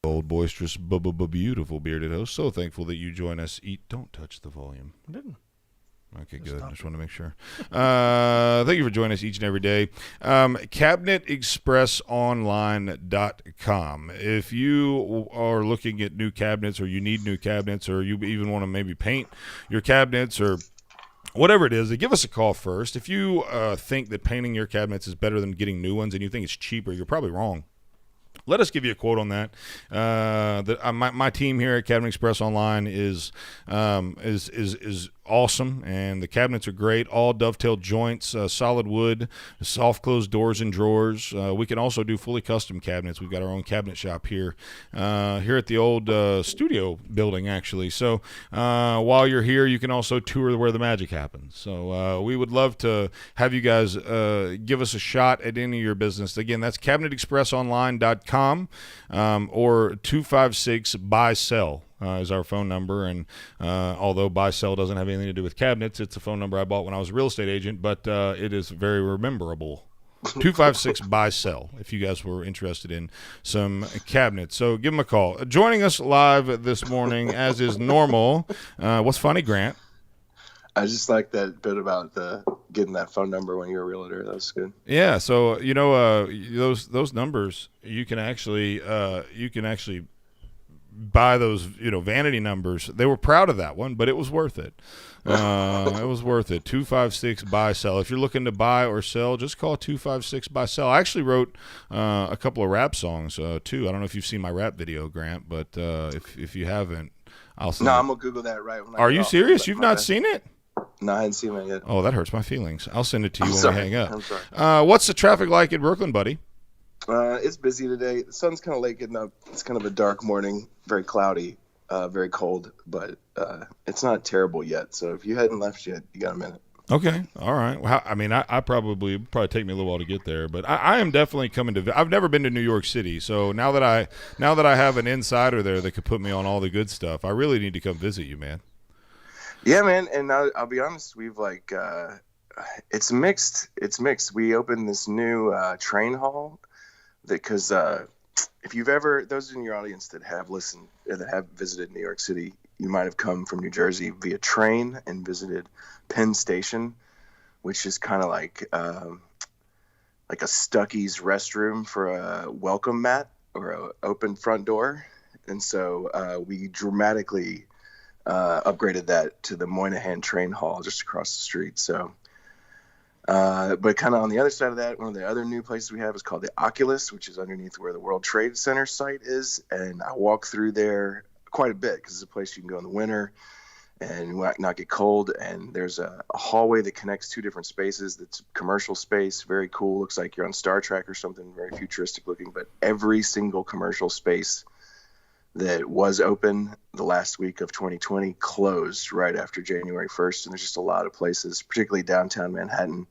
Old, boisterous, beautiful bearded host. So thankful that you join us. Don't touch the volume. I didn't. Okay, good. I just want to make sure. Thank you for joining us each and every day. CabinetExpressOnline.com. If you are looking at new cabinets, or you need new cabinets, or you even want to maybe paint your cabinets, or whatever it is, give us a call first. If you think that painting your cabinets is better than getting new ones and you think it's cheaper, you're probably wrong. Let us give you a quote on that. My team here at Cabinet Express Online is awesome, and the cabinets are great. All dovetail joints, solid wood, soft closed doors and drawers. We can also do fully custom cabinets. We've got our own cabinet shop here at the old studio building, actually. So while you're here, you can also tour where the magic happens. So we would love to have you guys give us a shot at any of your business. Again, that's cabinetexpressonline.com or 256-BUY-SELL. Is our phone number, and although buy-sell doesn't have anything to do with cabinets, it's a phone number I bought when I was a real estate agent, but it is very rememberable. 256-BUY-SELL if you guys were interested in some cabinets. So give them a call. Joining us live this morning, as is normal. What's funny, Grant? I just like that bit about getting that phone number when you're a realtor. That was good. Yeah, so those numbers you can actually buy those vanity numbers. They were proud of that one, but it was worth it. It was worth it. 256-BUY-SELL. If you're looking to buy or sell, just call 256-BUY-SELL. I actually wrote a couple of rap songs too. I don't know if you've seen my rap video, Grant, but if you haven't, I'll send I'm gonna Google that right when I Are you serious? You've not seen it? No, I hadn't seen it yet. Oh, that hurts my feelings. I'll send it to you when sorry. we hang up. I'm sorry. What's the traffic like in Brooklyn, buddy? It's busy today. The sun's kind of late getting up. It's kind of a dark morning, very cloudy, very cold, but it's not terrible yet. So if you hadn't left yet, you got a minute. Okay, all right. Well, I mean, I probably take me a little while to get there, but I am definitely coming to. I've never been to New York City, so now that I have an insider there that could put me on all the good stuff, I really need to come visit you, man. Yeah, man. And I'll be honest, we've it's mixed. It's mixed. We opened this new train hall. Because if you've ever, those in your audience that have visited New York City, you might have come from New Jersey via train and visited Penn Station, which is kind of like a Stuckey's restroom for a welcome mat or an open front door. And so we dramatically upgraded that to the Moynihan Train Hall just across the street. So. But kind of on the other side of that, one of the other new places we have is called the Oculus, which is underneath where the World Trade Center site is. And I walk through there quite a bit because it's a place you can go in the winter and not get cold. And there's a hallway that connects two different spaces. That's commercial space, very cool. Looks like you're on Star Trek or something, very futuristic looking. But every single commercial space that was open the last week of 2020 closed right after January 1st. And there's just a lot of places, particularly downtown Manhattan,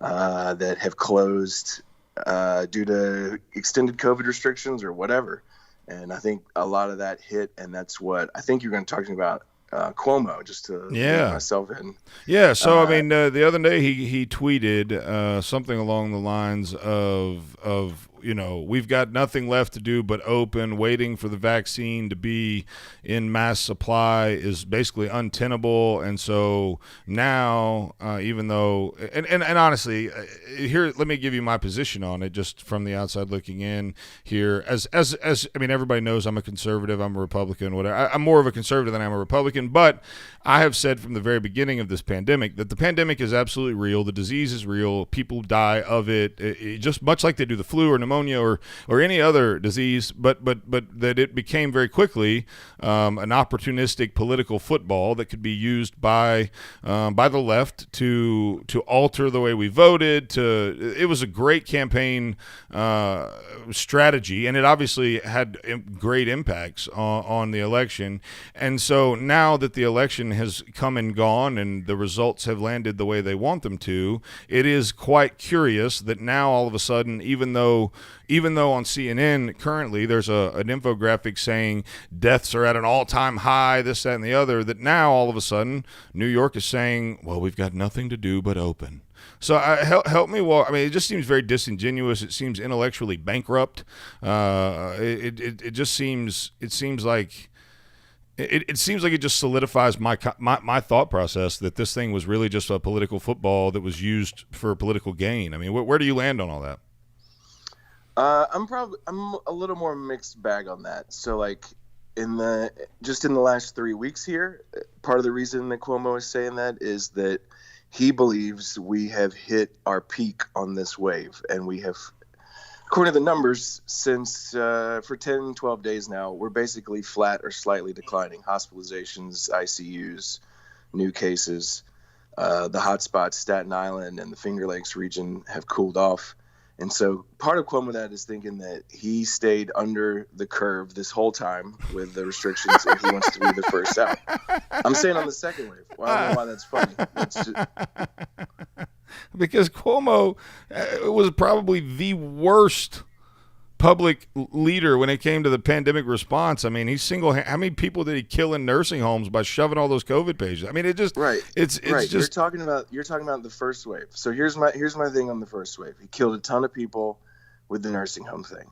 that have closed due to extended COVID restrictions or whatever. And I think a lot of that hit, and that's what I think you're going to talk about Cuomo, just to get myself in. Yeah, so I mean, the other day he tweeted something along the lines of we've got nothing left to do but open. Waiting for the vaccine to be in mass supply is basically untenable. And so now, even though, and honestly, here, let me give you my position on it, just from the outside looking in here. As I mean, everybody knows I'm a conservative, I'm a Republican, whatever. I'm more of a conservative than I'm a Republican, but I have said from the very beginning of this pandemic that the pandemic is absolutely real. The disease is real. People die of it, just much like they do the flu or pneumonia or any other disease, but that it became very quickly an opportunistic political football that could be used by the left to alter the way we voted. It was a great campaign strategy, and it obviously had great impacts on the election. And so now that the election has come and gone and the results have landed the way they want them to, it is quite curious that now all of a sudden, even though on CNN currently there's an infographic saying deaths are at an all-time high, this, that, and the other, that now all of a sudden New York is saying, well, we've got nothing to do but open. So help me walk. I mean, it just seems very disingenuous. It seems intellectually bankrupt. It seems like it just solidifies my thought process that this thing was really just a political football that was used for political gain. I mean, where do you land on all that? I'm a little more mixed bag on that. So in the last 3 weeks here, part of the reason that Cuomo is saying that is that he believes we have hit our peak on this wave, and we have, according to the numbers, since for 10, 12 days now, we're basically flat or slightly declining. Hospitalizations, ICUs, new cases, the hotspots, Staten Island and the Finger Lakes region have cooled off. And so part of Cuomo that is thinking that he stayed under the curve this whole time with the restrictions and he wants to be the first out. I'm saying on the second wave. Well, I don't know why that's funny. It's just... Because Cuomo was probably the worst public leader when it came to the pandemic response. I mean, how many people did he kill in nursing homes by shoving all those COVID patients? I mean, it just It's right. just You're talking about the first wave. So here's my thing on the first wave. He killed a ton of people with the nursing home thing.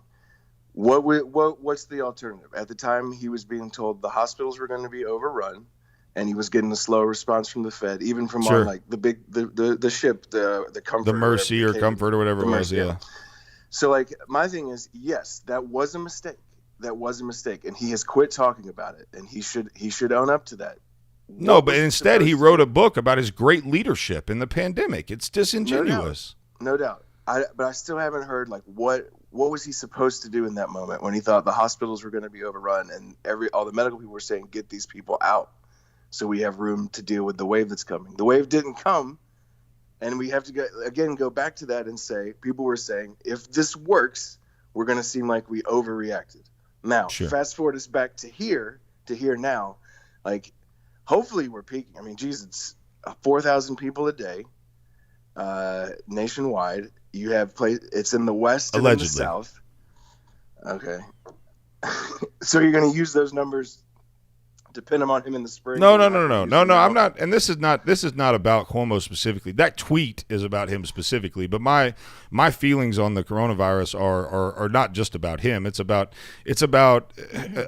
What's the alternative? At the time, he was being told the hospitals were going to be overrun, and he was getting a slow response from the Fed, even from on like the ship, the Comfort, the Mercy or Comfort or whatever it was. Yeah. So, like, my thing is, yes, that was a mistake. That was a mistake, and he has quit talking about it, and he should own up to that. No, but instead he wrote a book about his great leadership in the pandemic. It's disingenuous. No doubt. But I still haven't heard, like, what was he supposed to do in that moment when he thought the hospitals were going to be overrun and all the medical people were saying, get these people out so we have room to deal with the wave that's coming. The wave didn't come. And we have to go back to that and say, people were saying, if this works, we're going to seem like we overreacted. Now, fast forward us back to here now. Like, hopefully we're peaking. I mean, geez, it's 4,000 people a day nationwide. You have it's in the West and in the South. Okay. So you're going to use those numbers to pin him on him in the spring? No. I'm not, and this is not about Cuomo specifically. That tweet is about him specifically. But my feelings on the coronavirus are not just about him. It's about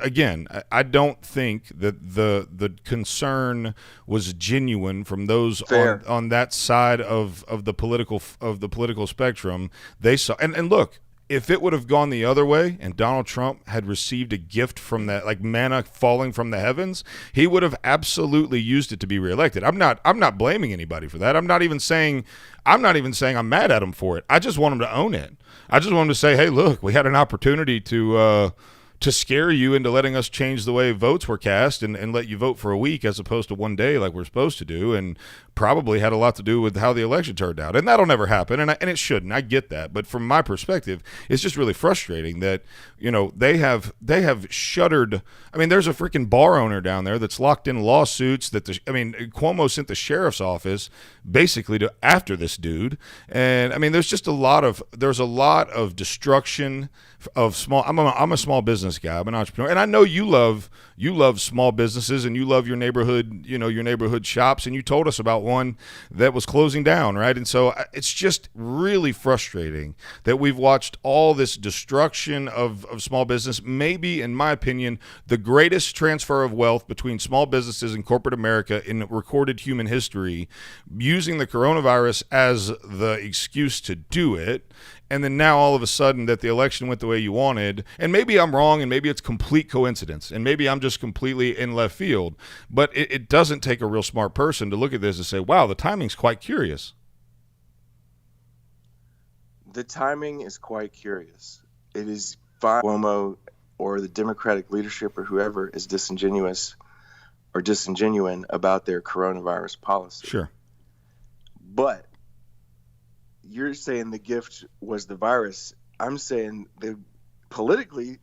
again. I don't think that the concern was genuine from those on that side of the political spectrum. They saw and look. If it would have gone the other way and Donald Trump had received a gift from that, like manna falling from the heavens, he would have absolutely used it to be reelected. I'm not blaming anybody for that. I'm not even saying I'm mad at him for it. I just want him to own it. I just want him to say, hey, look, we had an opportunity to scare you into letting us change the way votes were cast and let you vote for a week as opposed to one day like we're supposed to do, and probably had a lot to do with how the election turned out. And that'll never happen, and it shouldn't. I get that. But from my perspective, it's just really frustrating that, they have shuttered. I mean, there's a freaking bar owner down there that's locked in lawsuits Cuomo sent the sheriff's office basically after this dude. And I mean, there's a lot of destruction of small. I'm a small business guy. I'm an entrepreneur, and I know you love small businesses and you love your neighborhood, your neighborhood shops. And you told us about one that was closing down, right? And so it's just really frustrating that we've watched all this destruction of small business. Maybe, in my opinion, the greatest transfer of wealth between small businesses and corporate America in recorded human history, using the coronavirus as the excuse to do it. And then now all of a sudden that the election went the way you wanted, and maybe I'm wrong and maybe it's complete coincidence and maybe I'm just completely in left field, but it doesn't take a real smart person to look at this and say, wow, the timing's quite curious. The timing is quite curious. It is fine. Cuomo or the Democratic leadership or whoever is disingenuous or disingenuine about their coronavirus policy. Sure. But you're saying the gift was the virus. I'm saying politically,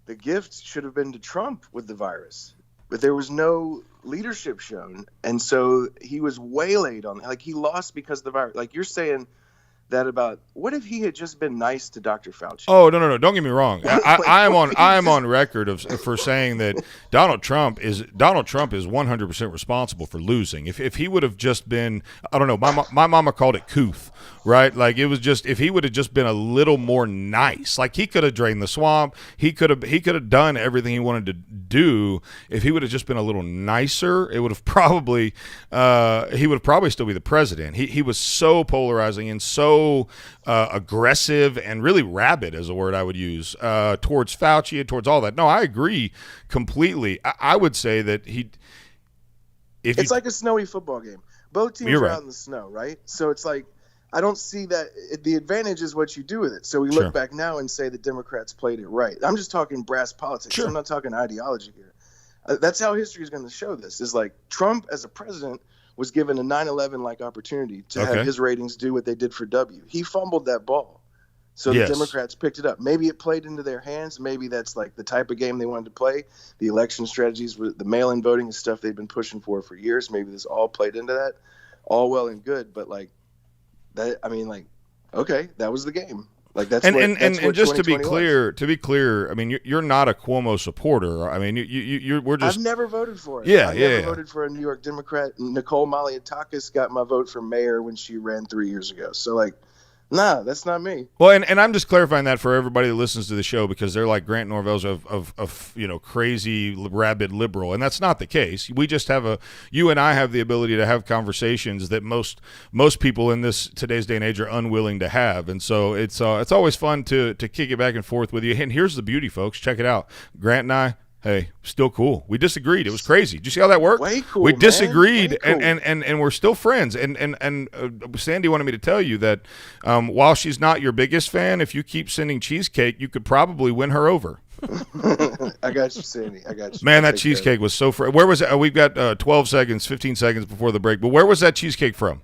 the gift should have been to Trump with the virus. But there was no leadership shown. And so he was waylaid on, like, he lost because of the virus. Like, you're saying that about, what if he had just been nice to Dr. Fauci? Oh, no. Don't get me wrong. I am on record for saying that Donald Trump is 100% responsible for losing. If he would have just been, I don't know, my mama called it couth, right? Like, it was just, if he would have just been a little more nice, like he could have drained the swamp, he could have done everything he wanted to do. If he would have just been a little nicer, it would have probably he would probably still be the president. He was so polarizing and so so aggressive and really rabid, is a word I would use, towards Fauci and towards all that. No, I agree completely. I would say that it's like a snowy football game. Both teams are out in the snow, right? So it's like, I don't see that. The advantage is what you do with it. So we look back now and say the Democrats played it right. I'm just talking brass politics. I'm not talking ideology here. That's how history is going to show this. Is like Trump as a president was given a 9/11 like opportunity to have his ratings do what they did for W. He fumbled that ball. So the Democrats picked it up. Maybe it played into their hands. Maybe that's like the type of game they wanted to play. The election strategies, the mail-in voting is stuff they've been pushing for years. Maybe this all played into that. All well and good, but like that. I mean, like, okay, that was the game. Like that's and what just to be was. clear. I mean, you're not a Cuomo supporter. I mean, we're just. I've never voted for it. Yeah, I never voted for a New York Democrat. Nicole Malliotakis got my vote for mayor when she ran 3 years ago. So like, nah, that's not me. Well, and I'm just clarifying that for everybody that listens to the show, because they're like Grant Norvell's of crazy rabid liberal, and that's not the case. We just you and I have the ability to have conversations that most people in today's day and age are unwilling to have, and so it's always fun to kick it back and forth with you. And here's the beauty, folks. Check it out. Grant and I. Hey, still cool. We disagreed. It was crazy. Did you see how that worked? Way cool, we disagreed, cool. and we're still friends. And Sandee wanted me to tell you that while she's not your biggest fan, if you keep sending cheesecake, you could probably win her over. I got you, Sandee. I got you. Man, that cheesecake was so where was it? We've got 12 seconds, 15 seconds before the break. But where was that cheesecake from?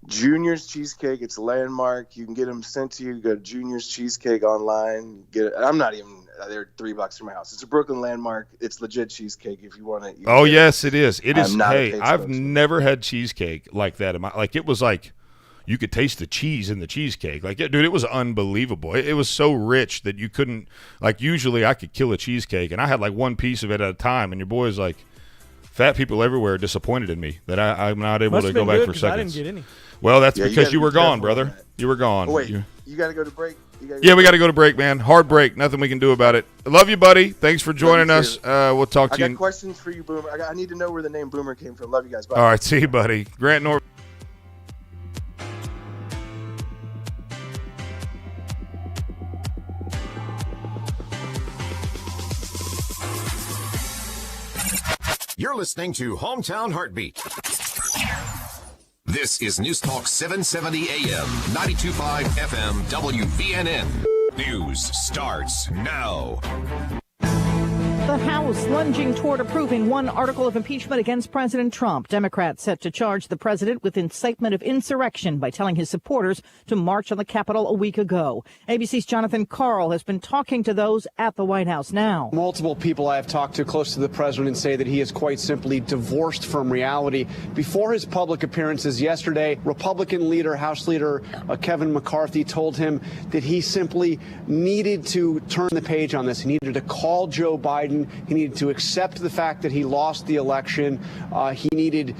Junior's Cheesecake. It's a landmark. You can get them sent to you. Go to Junior's Cheesecake online. Get it. I'm not even. They're 3 blocks from my house. It's a Brooklyn landmark. It's legit cheesecake if you want it. Oh yes, it is. It is. Hey, I've never had cheesecake like that. It was like you could taste the cheese in the cheesecake. Like, dude, it was unbelievable. It was so rich that you couldn't. Like, usually I could kill a cheesecake, and I had like one piece of it at a time. And your boy's like, fat people everywhere are disappointed in me that I'm not able to go back for seconds. I didn't get any. Well, that's because you were gone, brother. You were gone. Oh, wait, you got to go to break? We got to go to break, man. Hard break. Nothing we can do about it. I love you, buddy. Thanks for joining us. We'll talk to you. I got questions for you, Boomer. I need to know where the name Boomer came from. Love you guys. Bye. All right. See you, buddy. Grant Norvell. You're listening to Hometown Heartbeat. This is News Talk 770 AM, 92.5 FM, WVNN. News starts now. The House lunging toward approving one article of impeachment against President Trump. Democrats set to charge the president with incitement of insurrection by telling his supporters to march on the Capitol a week ago. ABC's Jonathan Karl has been talking to those at the White House now. Multiple people I have talked to close to the president say that he is quite simply divorced from reality. Before his public appearances yesterday, Republican leader, House Leader Kevin McCarthy told him that he simply needed to turn the page on this. He needed to call Joe Biden. He needed to accept the fact that he lost the election. He needed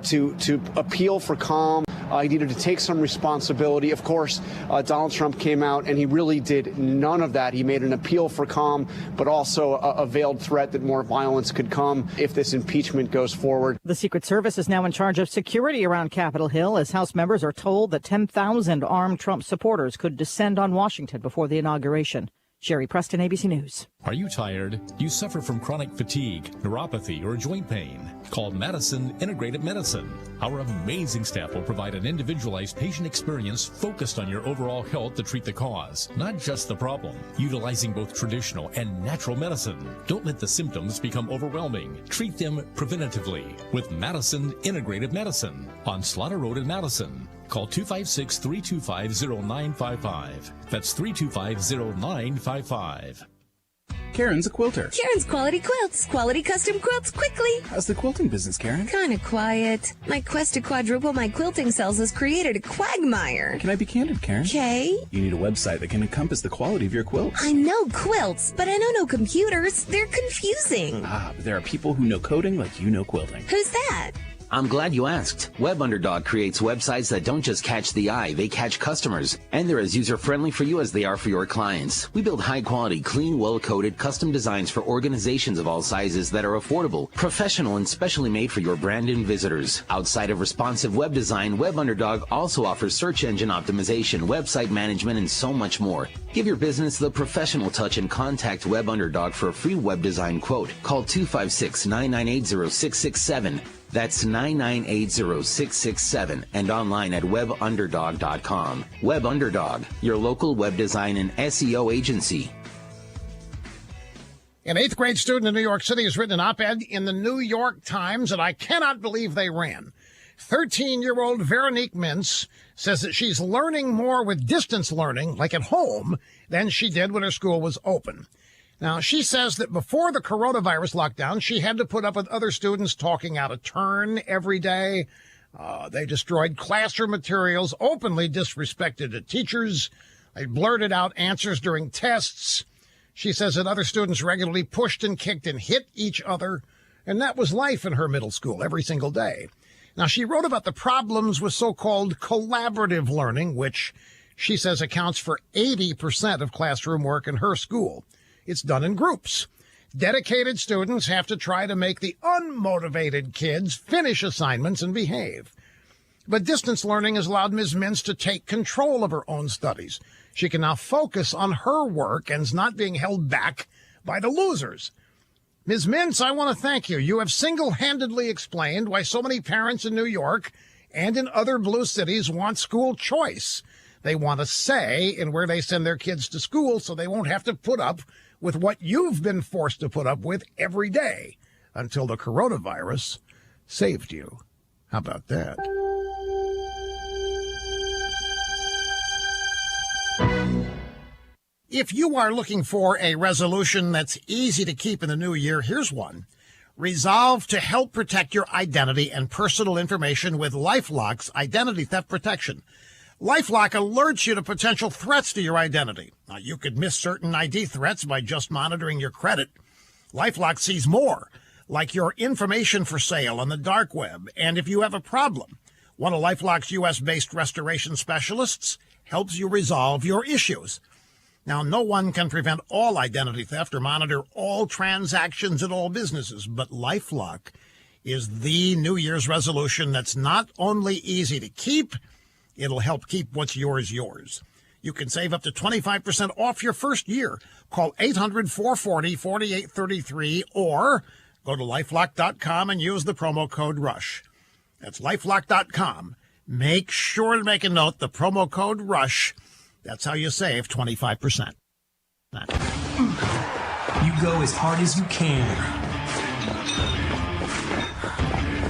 to appeal for calm. He needed to take some responsibility. Of course, Donald Trump came out and he really did none of that. He made an appeal for calm, but also a veiled threat that more violence could come if this impeachment goes forward. The Secret Service is now in charge of security around Capitol Hill as House members are told that 10,000 armed Trump supporters could descend on Washington before the inauguration. Sherry Preston, ABC News. Are you tired? Do you suffer from chronic fatigue, neuropathy, or joint pain? Call Madison Integrated Medicine. Our amazing staff will provide an individualized patient experience focused on your overall health to treat the cause, not just the problem. Utilizing both traditional and natural medicine. Don't let the symptoms become overwhelming. Treat them preventatively with Madison Integrated Medicine on Slaughter Road in Madison. Call 256-325-0955. That's 325-0955. Karen's a quilter. Karen's Quality Quilts. Quality custom quilts quickly. How's the quilting business, Karen? Kinda quiet. My quest to quadruple my quilting sales has created a quagmire. Can I be candid, Karen? Okay. You need a website that can encompass the quality of your quilts. I know quilts, but I know no computers. They're confusing. But there are people who know coding like you know quilting. Who's that? I'm glad you asked. Web Underdog creates websites that don't just catch the eye, they catch customers. And they're as user-friendly for you as they are for your clients. We build high-quality, clean, well-coded, custom designs for organizations of all sizes that are affordable, professional, and specially made for your brand and visitors. Outside of responsive web design, Web Underdog also offers search engine optimization, website management, and so much more. Give your business the professional touch and contact Web Underdog for a free web design quote. Call 256-998-0667. That's 998-0667 and online at webunderdog.com. Web Underdog, your local web design and SEO agency. An 8th grade student in New York City has written an op-ed in the New York Times that I cannot believe they ran. 13-year-old Veronique Mintz says that she's learning more with distance learning, like at home, than she did when her school was open. Now, she says that before the coronavirus lockdown, she had to put up with other students talking out of turn every day. They destroyed classroom materials, openly disrespected the teachers. They blurted out answers during tests. She says that other students regularly pushed and kicked and hit each other, and that was life in her middle school every single day. Now, she wrote about the problems with so-called collaborative learning, which she says accounts for 80% of classroom work in her school. It's done in groups. Dedicated students have to try to make the unmotivated kids finish assignments and behave. But distance learning has allowed Ms. Mintz to take control of her own studies. She can now focus on her work and is not being held back by the losers. Ms. Mintz, I want to thank you. You have single-handedly explained why so many parents in New York and in other blue cities want school choice. They want a say in where they send their kids to school so they won't have to put up with what you've been forced to put up with every day until the coronavirus saved you. How about that? If you are looking for a resolution that's easy to keep in the new year, here's one. Resolve to help protect your identity and personal information with LifeLock's Identity Theft Protection. LifeLock alerts you to potential threats to your identity. Now, you could miss certain ID threats by just monitoring your credit. LifeLock sees more, like your information for sale on the dark web. And if you have a problem, one of LifeLock's U.S.-based restoration specialists helps you resolve your issues. Now, no one can prevent all identity theft or monitor all transactions at all businesses, but LifeLock is the New Year's resolution that's not only easy to keep, it'll help keep what's yours yours. You can save up to 25% off your first year. Call 800-440-4833 or go to lifelock.com and use the promo code RUSH. That's lifelock.com. Make sure to make a note, the promo code RUSH. That's how you save 25%. You go as hard as you can.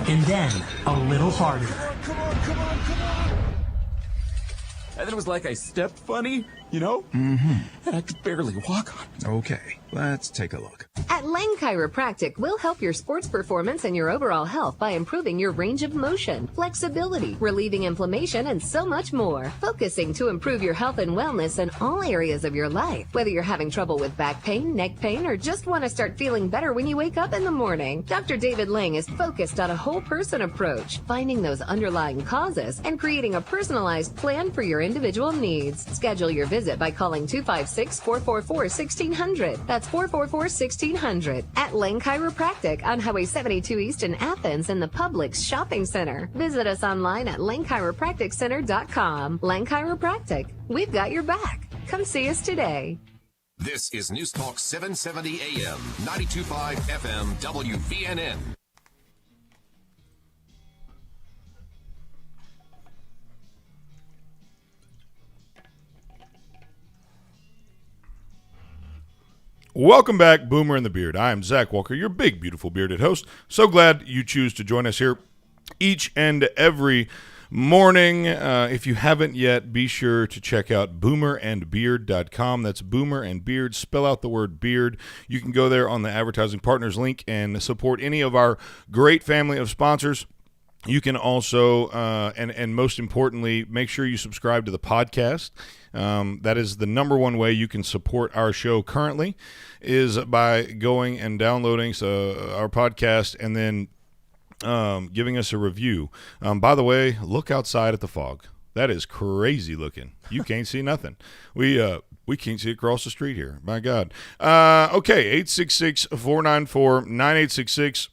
And then a little harder. And then it was like I stepped funny, you know? Mm-hmm. And I could barely walk on it. Okay, let's take a look. At Lang Chiropractic, we'll help your sports performance and your overall health by improving your range of motion, flexibility, relieving inflammation, and so much more. Focusing to improve your health and wellness in all areas of your life. Whether you're having trouble with back pain, neck pain, or just want to start feeling better when you wake up in the morning, Dr. David Lang is focused on a whole person approach, finding those underlying causes and creating a personalized plan for your individual needs. Schedule your visit by calling 256-444-1600. That's 444-1600 at Lang Chiropractic on Highway 72 East in Athens in the Publix Shopping Center. Visit us online at langchiropracticcenter.com. Lang Chiropractic, we've got your back. Come see us today. This is News Talk 770 AM, 92.5 FM, WVNN. Welcome back, Boomer and the Beard. I am Zach Walker, your big, beautiful bearded host. So glad you choose to join us here each and every morning. If you haven't yet, be sure to check out boomerandbeard.com. That's Boomer and Beard. Spell out the word beard. You can go there on the advertising partners link and support any of our great family of sponsors. You can also, and most importantly, make sure you subscribe to the podcast. That is the number one way you can support our show currently, is by going and downloading our podcast and then giving us a review. By the way, look outside at the fog. That is crazy looking. You can't see nothing. We can't see across the street here. My God. Okay, 866-494-9866.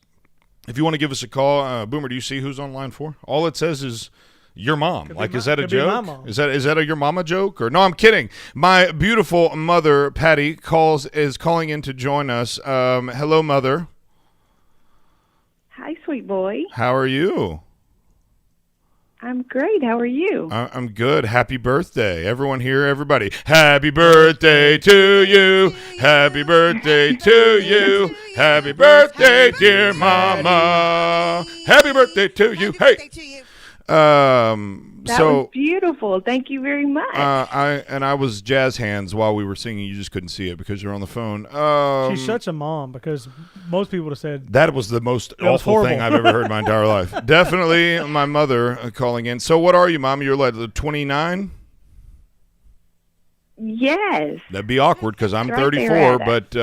If you want to give us a call, Boomer, do you see who's on line 4? All it says is your mom. Is that a joke? Is that a your mama joke? Or no, I'm kidding. My beautiful mother, Patty, is calling in to join us. Hello, mother. Hi, sweet boy. How are you? I'm great. How are you? I'm good. Happy birthday. Everyone here, everybody. Happy birthday to you. Happy birthday to you. Happy birthday, dear mama. Happy birthday to you. Hey. That was beautiful. Thank you very much. I was jazz hands while we were singing. You just couldn't see it because you're on the phone. She's such a mom because most people would have said that was the most awful thing I've ever heard in my entire life. Definitely my mother calling in. So what are you, Mom? You're like 29? Yes. That'd be awkward because I'm Right 34, but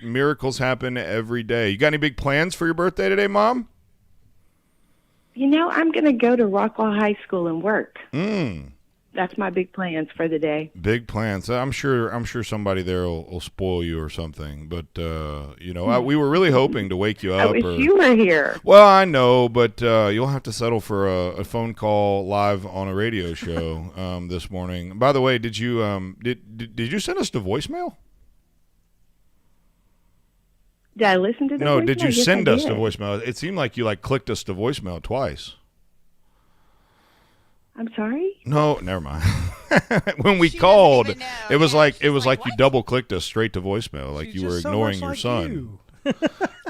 miracles happen every day. You got any big plans for your birthday today, Mom? I'm going to go to Rockwall High School and work. That's my big plans for the day. Big plans. I'm sure somebody there will spoil you or something. But we were really hoping to wake you up. I wish you were here. Well, I know, but you'll have to settle for a phone call live on a radio show this morning. By the way, did you did you send us to voicemail? Did I listen to the No, voicemail? did you Yes, send I us did. to voicemail? It seemed like you clicked us to voicemail twice. I'm sorry? No, never mind. When we called, it was like you double clicked us straight to voicemail, like you were ignoring your son.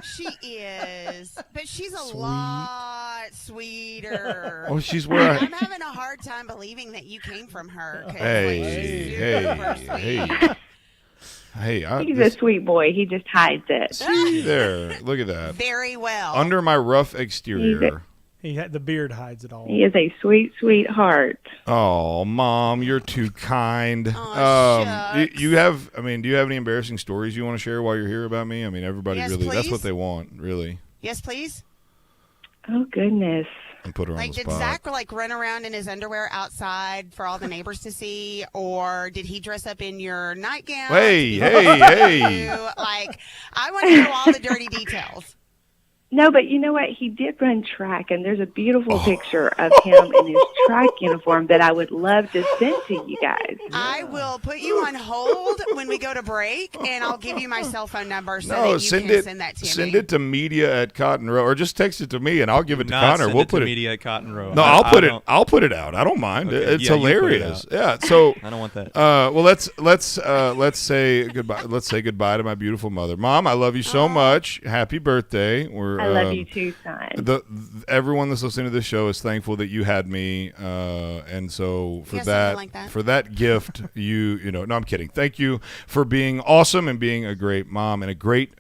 She is, but she's a lot sweeter. Oh, she's where I'm having a hard time believing that you came from her. Hey, He's a sweet boy. He just hides it. See there. Look at that. Very well. Under my rough exterior. The beard hides it all. He is a sweet, sweet heart. Oh, Mom, you're too kind. Do you have any embarrassing stories you want to share while you're here about me? I mean, everybody Yes, really, that's please. what they want, really. Yes, please. Oh, goodness. And put her on the Did spot. Zach run around in his underwear outside for all the neighbors to see, or did he dress up in your nightgown? Hey. I want to know all the dirty details. No, but you know what? He did run track, and there's a beautiful picture of him in his track uniform that I would love to send to you guys. I will put you on hold when we go to break, and I'll give you my cell phone number so that you can send that to me. Send it to media at Cotton Row, or just text it to me, and I'll give it to Connor. We'll put it media at Cotton Row. No, I'll put it out. I don't mind. Okay, It's yeah, you put it hilarious. out. Yeah. So I don't want that. Well, let's say goodbye. Let's say goodbye to my beautiful mother, Mom. I love you so much. Happy birthday. I love you too, son. Everyone that's listening to this show is thankful that you had me, and so for for that gift, no, I'm kidding. Thank you for being awesome and being a great mom and a great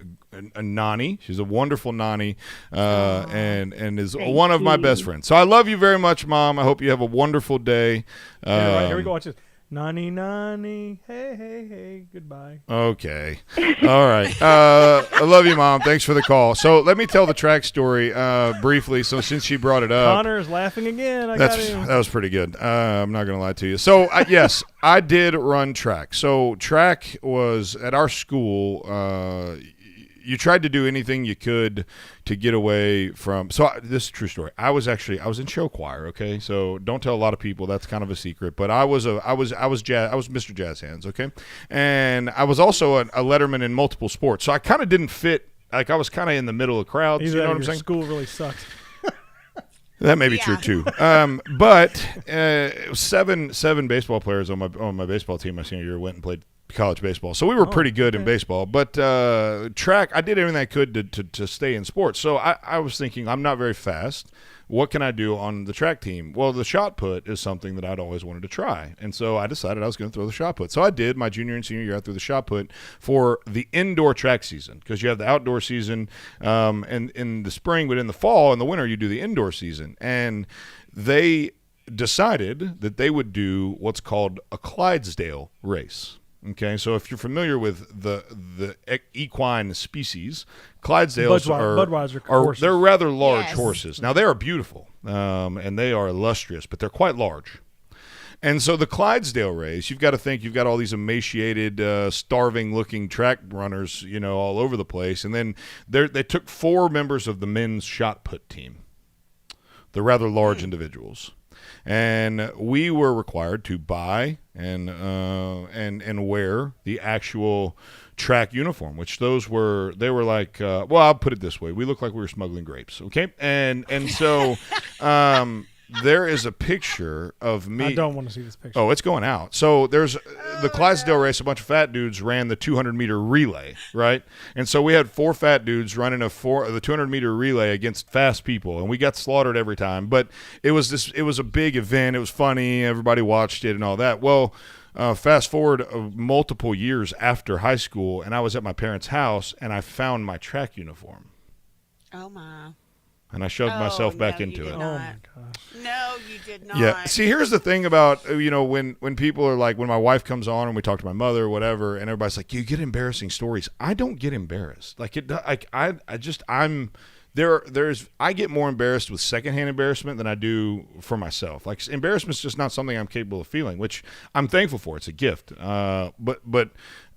nanny. She's a wonderful nanny, and is one of my best friends. So I love you very much, Mom. I hope you have a wonderful day. Here we go. Watch this. Nani, hey, goodbye. Okay. All right. I love you, Mom. Thanks for the call. So let me tell the track story briefly. So since she brought it up. Connor is laughing again. That was pretty good. I'm not going to lie to you. So, yes, I did run track. So track was at our school. You tried to do anything you could to get away from. So this is a true story. I was in show choir. Okay, so don't tell a lot of people. That's kind of a secret. But I was Mr. Jazz Hands. Okay, and I was also a letterman in multiple sports. So I kind of didn't fit. I was kind of in the middle of crowds. You know what I'm saying? School really sucked. That may be true too. But seven baseball players on my baseball team my senior year went and played college baseball. So we were pretty good in baseball. But track, I did everything I could to stay in sports. So I was thinking, I'm not very fast. What can I do on the track team? Well, the shot put is something that I'd always wanted to try. And so I decided I was going to throw the shot put. So I did. My junior and senior year, I threw the shot put for the indoor track season, because you have the outdoor season and in the spring, but in the fall and the winter, you do the indoor season. And they decided that they would do what's called a Clydesdale race. Okay, so if you're familiar with the equine species, Clydesdales Budweiser are horses. they're rather large Yes. horses. Now they are beautiful and they are illustrious, but they're quite large. And so the Clydesdale race, you've got to think you've got all these emaciated, starving-looking track runners, all over the place. And then they took 4 members of the men's shot put team, the rather large individuals, and we were required to buy and wear the actual track uniform, which they were like, well, I'll put it this way: we looked like we were smuggling grapes, okay? And so. There is a picture of me. I don't want to see this picture. Oh, it's going out. So there's the Clydesdale race. A bunch of fat dudes ran the 200-meter relay, right? And so we had 4 fat dudes running the 200-meter relay against fast people, and we got slaughtered every time. But it was a big event. It was funny. Everybody watched it and all that. Well, fast forward multiple years after high school, and I was at my parents' house, and I found my track uniform. Oh, my. And I shoved myself back into it. Oh my gosh! No, you did not. Yeah. See, here's the thing about when people are like, when my wife comes on and we talk to my mother or whatever, and everybody's like, you get embarrassing stories. I don't get embarrassed. I get more embarrassed with secondhand embarrassment than I do for myself. Like, embarrassment's just not something I'm capable of feeling, which I'm thankful for. It's a gift. But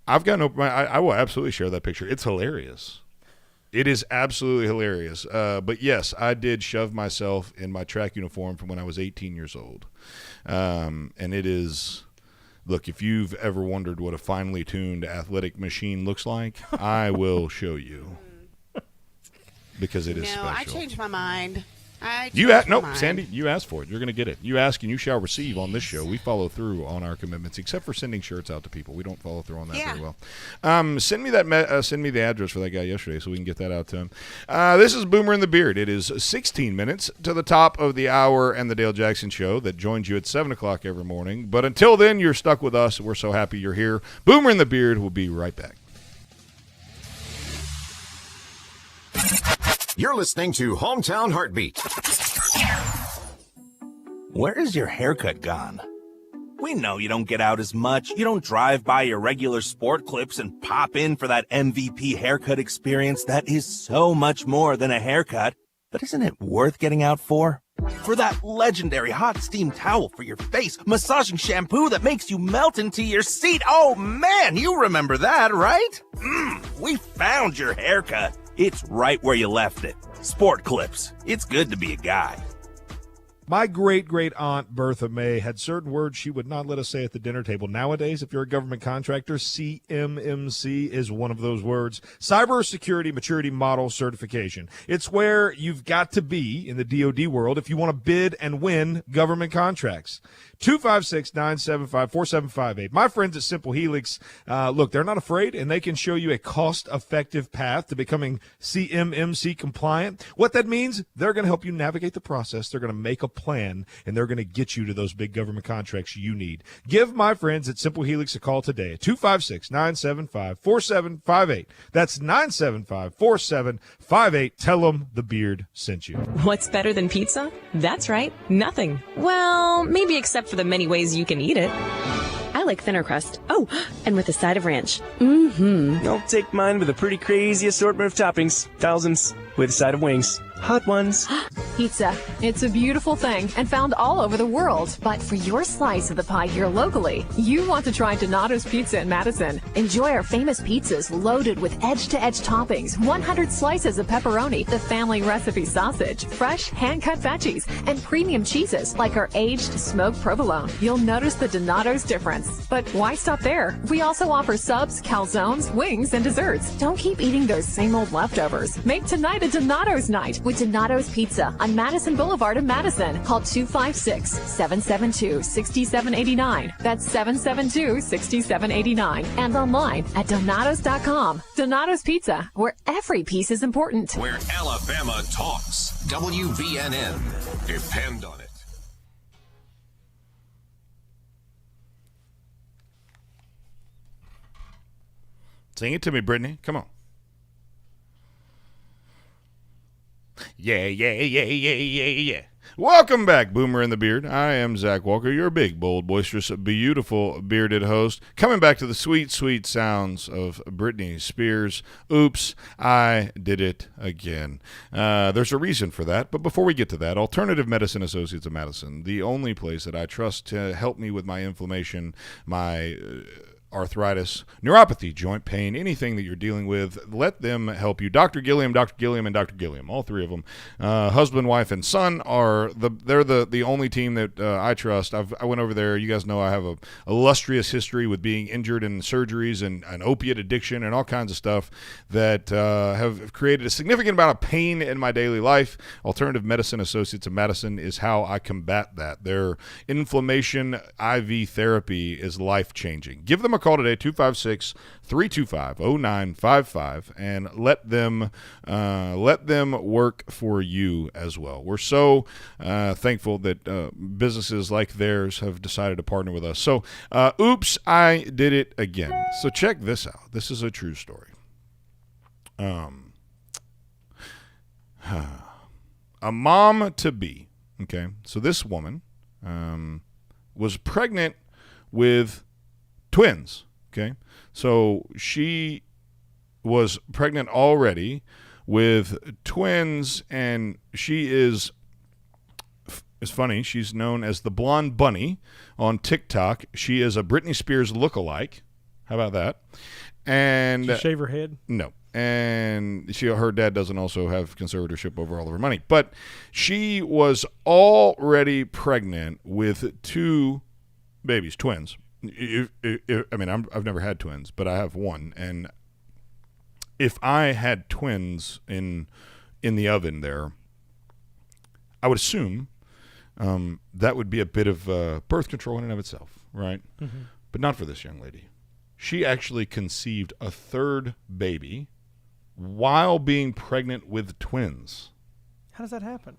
I've got I will absolutely share that picture. It's hilarious. It is absolutely hilarious. But yes, I did shove myself in my track uniform from when I was 18 years old. And it is, look, if you've ever wondered what a finely tuned athletic machine looks like, I will show you. Because it is special. No, I changed my mind. Sandee, you asked for it. You're going to get it. You ask and you shall receive on this show. We follow through on our commitments, except for sending shirts out to people. We don't follow through on that very well. Send me the address for that guy yesterday so we can get that out to him. This is Boomer and the Beard. It is 16 minutes to the top of the hour and the Dale Jackson Show that joins you at 7 o'clock every morning. But until then, you're stuck with us. We're so happy you're here. Boomer and the Beard will be right back. You're listening to Hometown Heartbeat. Where is your haircut gone? We know you don't get out as much. You don't drive by your regular sport clips and pop in for that MVP haircut experience that is so much more than a haircut. But isn't it worth getting out for? For that legendary hot steam towel for your face, massaging shampoo that makes you melt into your seat. Oh man, you remember that, right? We found your haircut. It's right where you left it. Sport clips. It's good to be a guy. My great-great-aunt Bertha May had certain words she would not let us say at the dinner table. Nowadays, if you're a government contractor, CMMC is one of those words. Cybersecurity Maturity Model Certification. It's where you've got to be in the DoD world if you want to bid and win government contracts. 256-975-4758. My friends at Simple Helix, look, they're not afraid, and they can show you a cost-effective path to becoming CMMC compliant. What that means, they're going to help you navigate the process. They're going to make a plan, and they're going to get you to those big government contracts you need. Give my friends at Simple Helix a call today at 256-975-4758. That's 975-4758. Tell them the Beard sent you. What's better than pizza? That's right, nothing. Well, maybe except for the many ways you can eat it. I like thinner crust. Oh, and with a side of ranch. I'll take mine with a pretty crazy assortment of toppings. Thousands. With a side of wings. Hot ones. Pizza. It's a beautiful thing and found all over the world. But for your slice of the pie here locally, you want to try Donato's Pizza in Madison. Enjoy our famous pizzas loaded with edge-to-edge toppings, 100 slices of pepperoni, the family recipe sausage, fresh hand-cut veggies, and premium cheeses like our aged smoked provolone. You'll notice the Donato's difference. But why stop there? We also offer subs, calzones, wings, and desserts. Don't keep eating those same old leftovers. Make tonight a Donato's night with Donato's Pizza on Madison Boulevard in Madison. Call 256-772-6789. That's 772-6789. And online at Donatos.com. Donato's Pizza, where every piece is important. Where Alabama talks. WVNN. Depend on it. Sing it to me, Brittany. Come on. Yeah, yeah, yeah, yeah, yeah, yeah. Welcome back, Boomer and the Beard. I am Zach Walker, your big, bold, boisterous, beautiful, bearded host. Coming back to the sweet, sweet sounds of Britney Spears. Oops, I did it again. There's a reason for that, but before we get to that, Alternative Medicine Associates of Madison, the only place that I trust to help me with my inflammation, my arthritis, neuropathy, joint pain, anything that you're dealing with, let them help you. Dr. Gilliam, and Dr. Gilliam, all three of them, husband, wife, and son they're the only team that I trust. I went over there. You guys know I have a illustrious history with being injured in surgeries and an opiate addiction and all kinds of stuff that have created a significant amount of pain in my daily life. Alternative Medicine Associates of Madison is how I combat that. Their inflammation IV therapy is life-changing. Give them a call today, 256-325-0955, and let them work for you as well. We're so thankful that businesses like theirs have decided to partner with us. So, oops, I did it again. So check this out. This is a true story. A mom-to-be, okay? So this woman was pregnant with twins, okay? So she was pregnant already with twins, and she is, it's funny, she's known as the Blonde Bunny on TikTok. She is a Britney Spears lookalike. How about that? And did she shave her head? No. And her dad doesn't also have conservatorship over all of her money. But she was already pregnant with two babies, twins. I've never had twins, but I have one. And if I had twins in the oven there, I would assume that would be a bit of birth control in and of itself, right? Mm-hmm. But not for this young lady. She actually conceived a third baby while being pregnant with twins. How does that happen?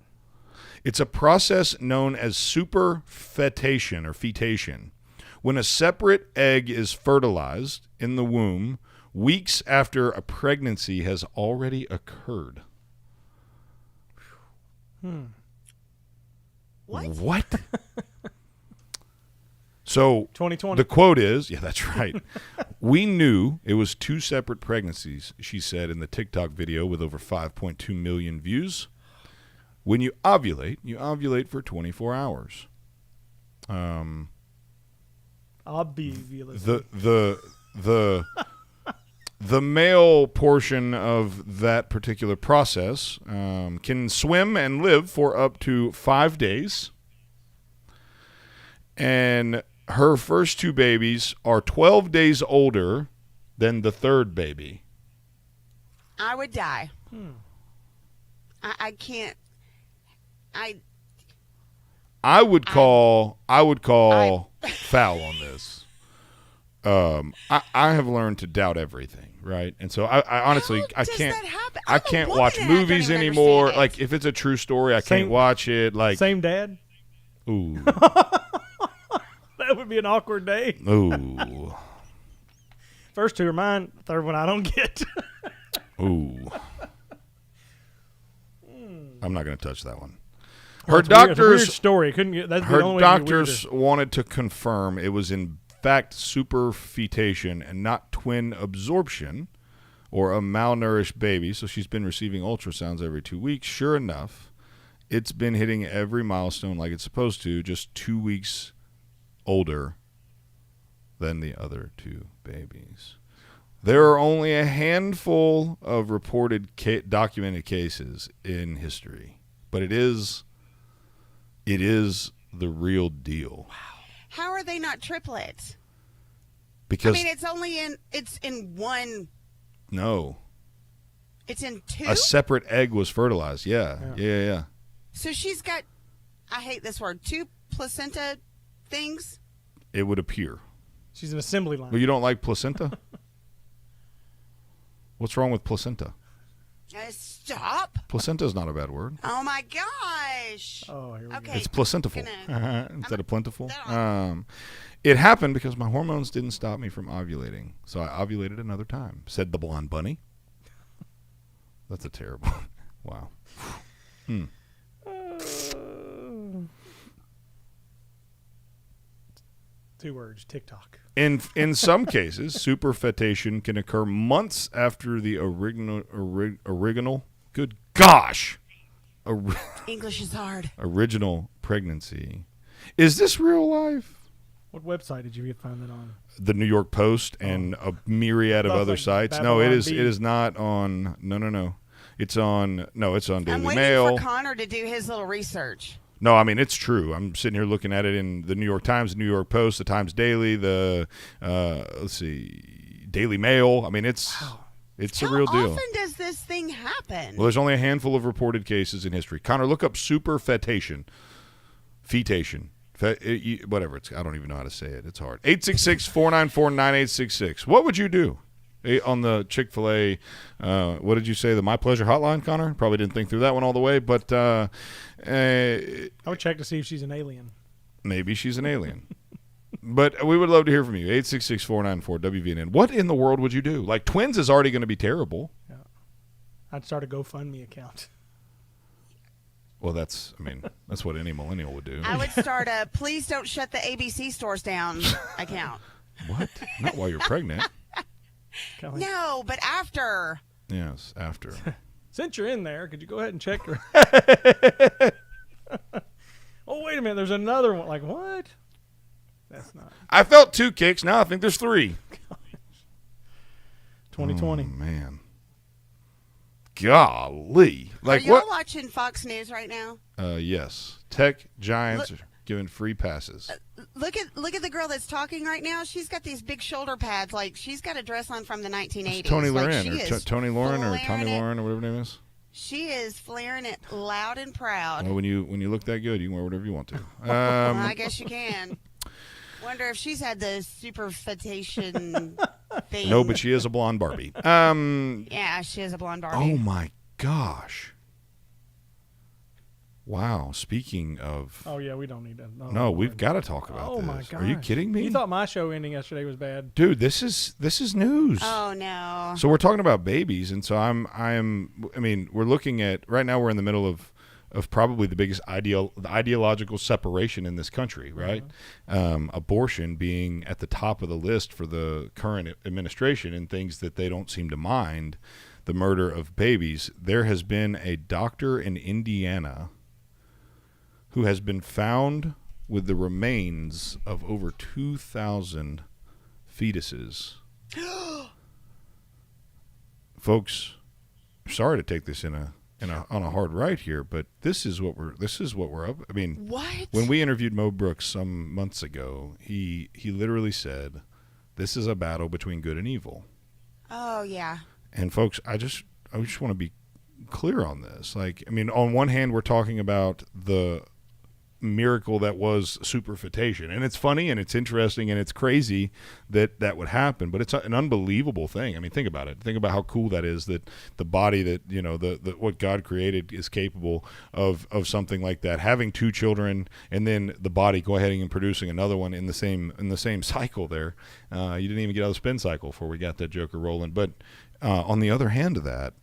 It's a process known as superfetation or fetation. When a separate egg is fertilized in the womb weeks after a pregnancy has already occurred. What? So 2020. The quote is, yeah, that's right. We knew it was two separate pregnancies, she said in the TikTok video with over 5.2 million views. When you ovulate for 24 hours. The male portion of that particular process can swim and live for up to 5 days. And her first two babies are 12 days older than the third baby. I would die. I can't. I would call foul on this. I have learned to doubt everything, right? And so I honestly I can't watch movies anymore. Like if it's a true story, I can't watch it. Like same dad. Ooh. That would be an awkward day. Ooh. First two are mine. Third one I don't get. Ooh. I'm not going to touch that one. Well, Her doctors weird story. Couldn't get. That's her the only doctors wanted to confirm it was in fact superfetation and not twin absorption or a malnourished baby. So she's been receiving ultrasounds every 2 weeks. Sure enough, it's been hitting every milestone like it's supposed to, just 2 weeks older than the other two babies. There are only a handful of reported documented cases in history, but it is the real deal. Wow. How are they not triplets? Because it's in one. No. It's in two? A separate egg was fertilized. Yeah. So she's got, I hate this word, two placenta things? It would appear. She's an assembly line. Well, you don't like placenta? What's wrong with placenta? Stop. Placenta is not a bad word. Oh, my gosh. Oh, here we go. It's placentiful instead of plentiful. It happened because my hormones didn't stop me from ovulating. So I ovulated another time, said the Blonde Bunny. That's a terrible. Wow. 2 words, TikTok. In some cases, superfetation can occur months after the original. Good gosh, English is hard. Original pregnancy. Is this real life? What website did you find that on? The New York Post and a myriad of other like sites. Babylon No, it is. Bee. It is not on. No. It's on. No, it's on I'm Daily waiting Mail. for Connor to do his little research. No, I mean it's true. I'm sitting here looking at it in the New York Times, the New York Post, the Times Daily, the Daily Mail. I mean it's a real deal. How often does this thing happen? Well, there's only a handful of reported cases in history. Connor, look up superfetation, fetation, whatever it's. I don't even know how to say it. It's hard. 866-494-9866. What would you do on the Chick-fil-A? What did you say? The My Pleasure hotline, Connor? Probably didn't think through that one all the way, but I would check to see if she's an alien. Maybe she's an alien. But we would love to hear from you. 866-494-WVNN. What in the world would you do? Like, twins is already going to be terrible. Yeah. I'd start a GoFundMe account. Well, that's what any millennial would do. I would start a please don't shut the ABC stores down account. What? Not while you're pregnant. No, but after. Yes, after. Since you're in there, could you go ahead and check her? Oh, wait a minute. There's another one. Like, what? That's not. I felt 2 kicks. Now I think there's 3. 2020. Oh, man. Golly. Like, Are y'all what? watching Fox News right now? Yes. Tech giants are giving free passes. Look at the girl that's talking right now. She's got these big shoulder pads. Like, she's got a dress on from the 1980s. It's Tony like, Loren or Tony Lauren or Tommy Lauren or whatever her name is. She is flaring it loud and proud. Well, when you look that good, you can wear whatever you want to. Well, I guess you can. Wonder if she's had the superfetation thing. No, but she is a blonde Barbie. Yeah, she is a blonde Barbie. Oh my gosh! Wow. Speaking of. Oh yeah, we don't need to. No, we've got to talk about this. Oh my gosh! Are you kidding me? You thought my show ending yesterday was bad, dude? This is news. Oh no! So we're talking about babies, and so I mean, we're looking at right now. We're in the middle of probably the biggest ideological separation in this country, right? Abortion being at the top of the list for the current administration, and things that they don't seem to mind, the murder of babies. There has been a doctor in Indiana who has been found with the remains of over 2,000 fetuses. Folks, sorry to take this on a hard right here, but this is what we're up. I mean, what? When we interviewed Mo Brooks some months ago, he literally said, "This is a battle between good and evil." Oh yeah. And folks, I just want to be clear on this. Like, I mean, on one hand, we're talking about the miracle that was superfetation, and it's funny and it's interesting and it's crazy that would happen, but it's an unbelievable thing. I mean, think about it. Think about how cool that is, that the body that, you know, the what God created is capable of something like that, having 2 children, and then the body go ahead and producing another one in the same cycle there. You didn't even get out of the spin cycle before we got that joker rolling. But on the other hand of that,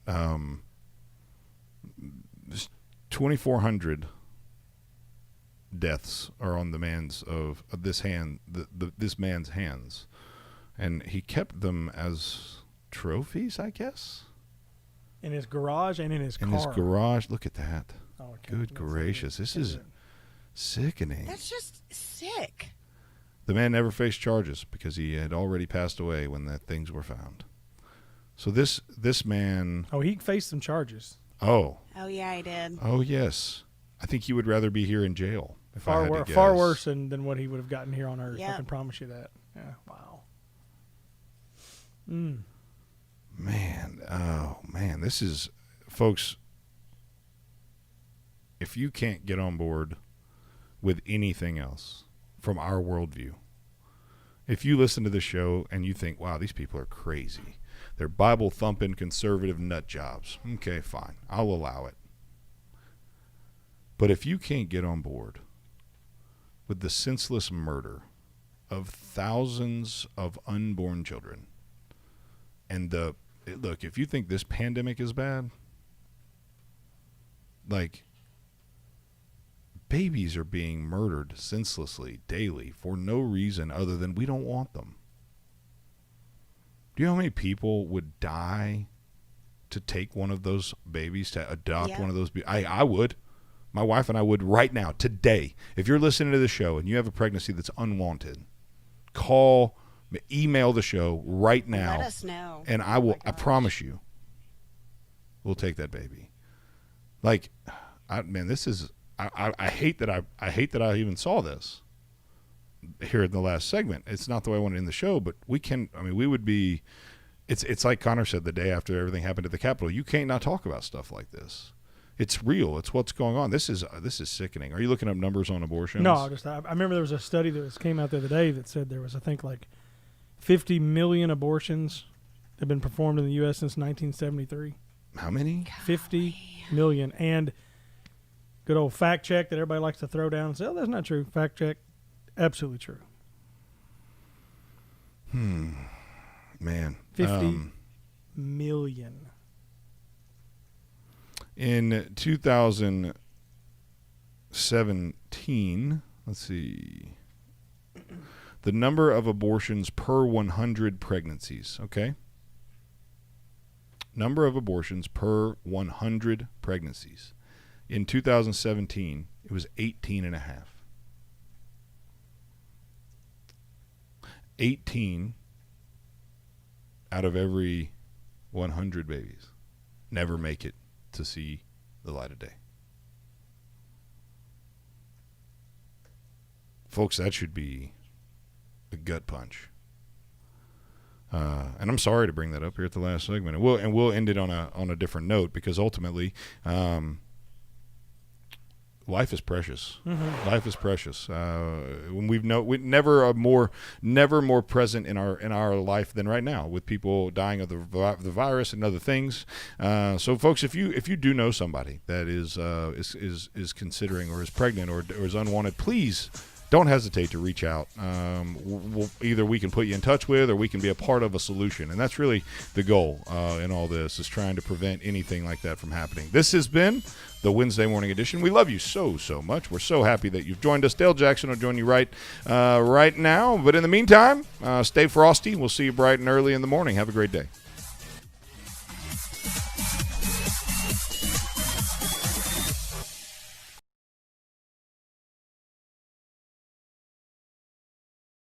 2,400 deaths are on the man's of this man's hands, and he kept them as trophies, I guess, in his garage and in his car. In his garage, look at that. Oh, good gracious, this is sickening. That's just sick. The man never faced charges because he had already passed away when the things were found. So this man. Oh, he faced some charges. Oh yeah, he did. Oh yes, I think he would rather be here in jail. Far worse than what he would have gotten here on Earth. Yep. I can promise you that. Yeah. Wow. Man, oh man, this is, folks. If you can't get on board with anything else from our worldview, if you listen to this show and you think, "Wow, these people are crazy," they're Bible thumping conservative nut jobs. Okay, fine, I'll allow it. But if you can't get on board with the senseless murder of thousands of unborn children, and look, if you think this pandemic is bad, like, Babies are being murdered senselessly daily for no reason other than we don't want them. Do you know how many people would die to take one of those babies, to adopt one of those babies? I would. My wife and I would right now, today. If you're listening to the show and you have a pregnancy that's unwanted, call, email the show right now. Let us know. And I will, I promise you, we'll take that baby. Like, this is, I hate that I hate that I even saw this here in the last segment. It's not the way I want to end the show, but we would be, it's like Connor said the day after everything happened at the Capitol. You can't not talk about stuff like this. It's real. It's what's going on. This is sickening. Are you looking up numbers on abortions? No, I remember there was a study that came out the other day that said there was, I think, like 50 million abortions have been performed in the U.S. since 1973. How many? 50 million. And good old fact check that everybody likes to throw down and say, oh, that's not true. Fact check. Absolutely true. Man. 50 million. In 2017, let's see, the number of abortions per 100 pregnancies, okay? Number of abortions per 100 pregnancies. In 2017, it was 18 and a half. 18 out of every 100 babies never make it to see the light of day. Folks, that should be a gut punch. And I'm sorry to bring that up here at the last segment. And we'll end it on a different note, because ultimately, life is precious. Mm-hmm. Life is precious. When we never more present in our life than right now, with people dying of the virus and other things. So, folks, if you do know somebody that is considering or is pregnant or is unwanted, please don't hesitate to reach out. Either we can put you in touch with, or we can be a part of a solution. And that's really the goal in all this, is trying to prevent anything like that from happening. This has been the Wednesday morning edition. We love you so much. We're so happy that you've joined us. Dale Jackson will join you right now. But in the meantime, stay frosty. We'll see you bright and early in the morning. Have a great day.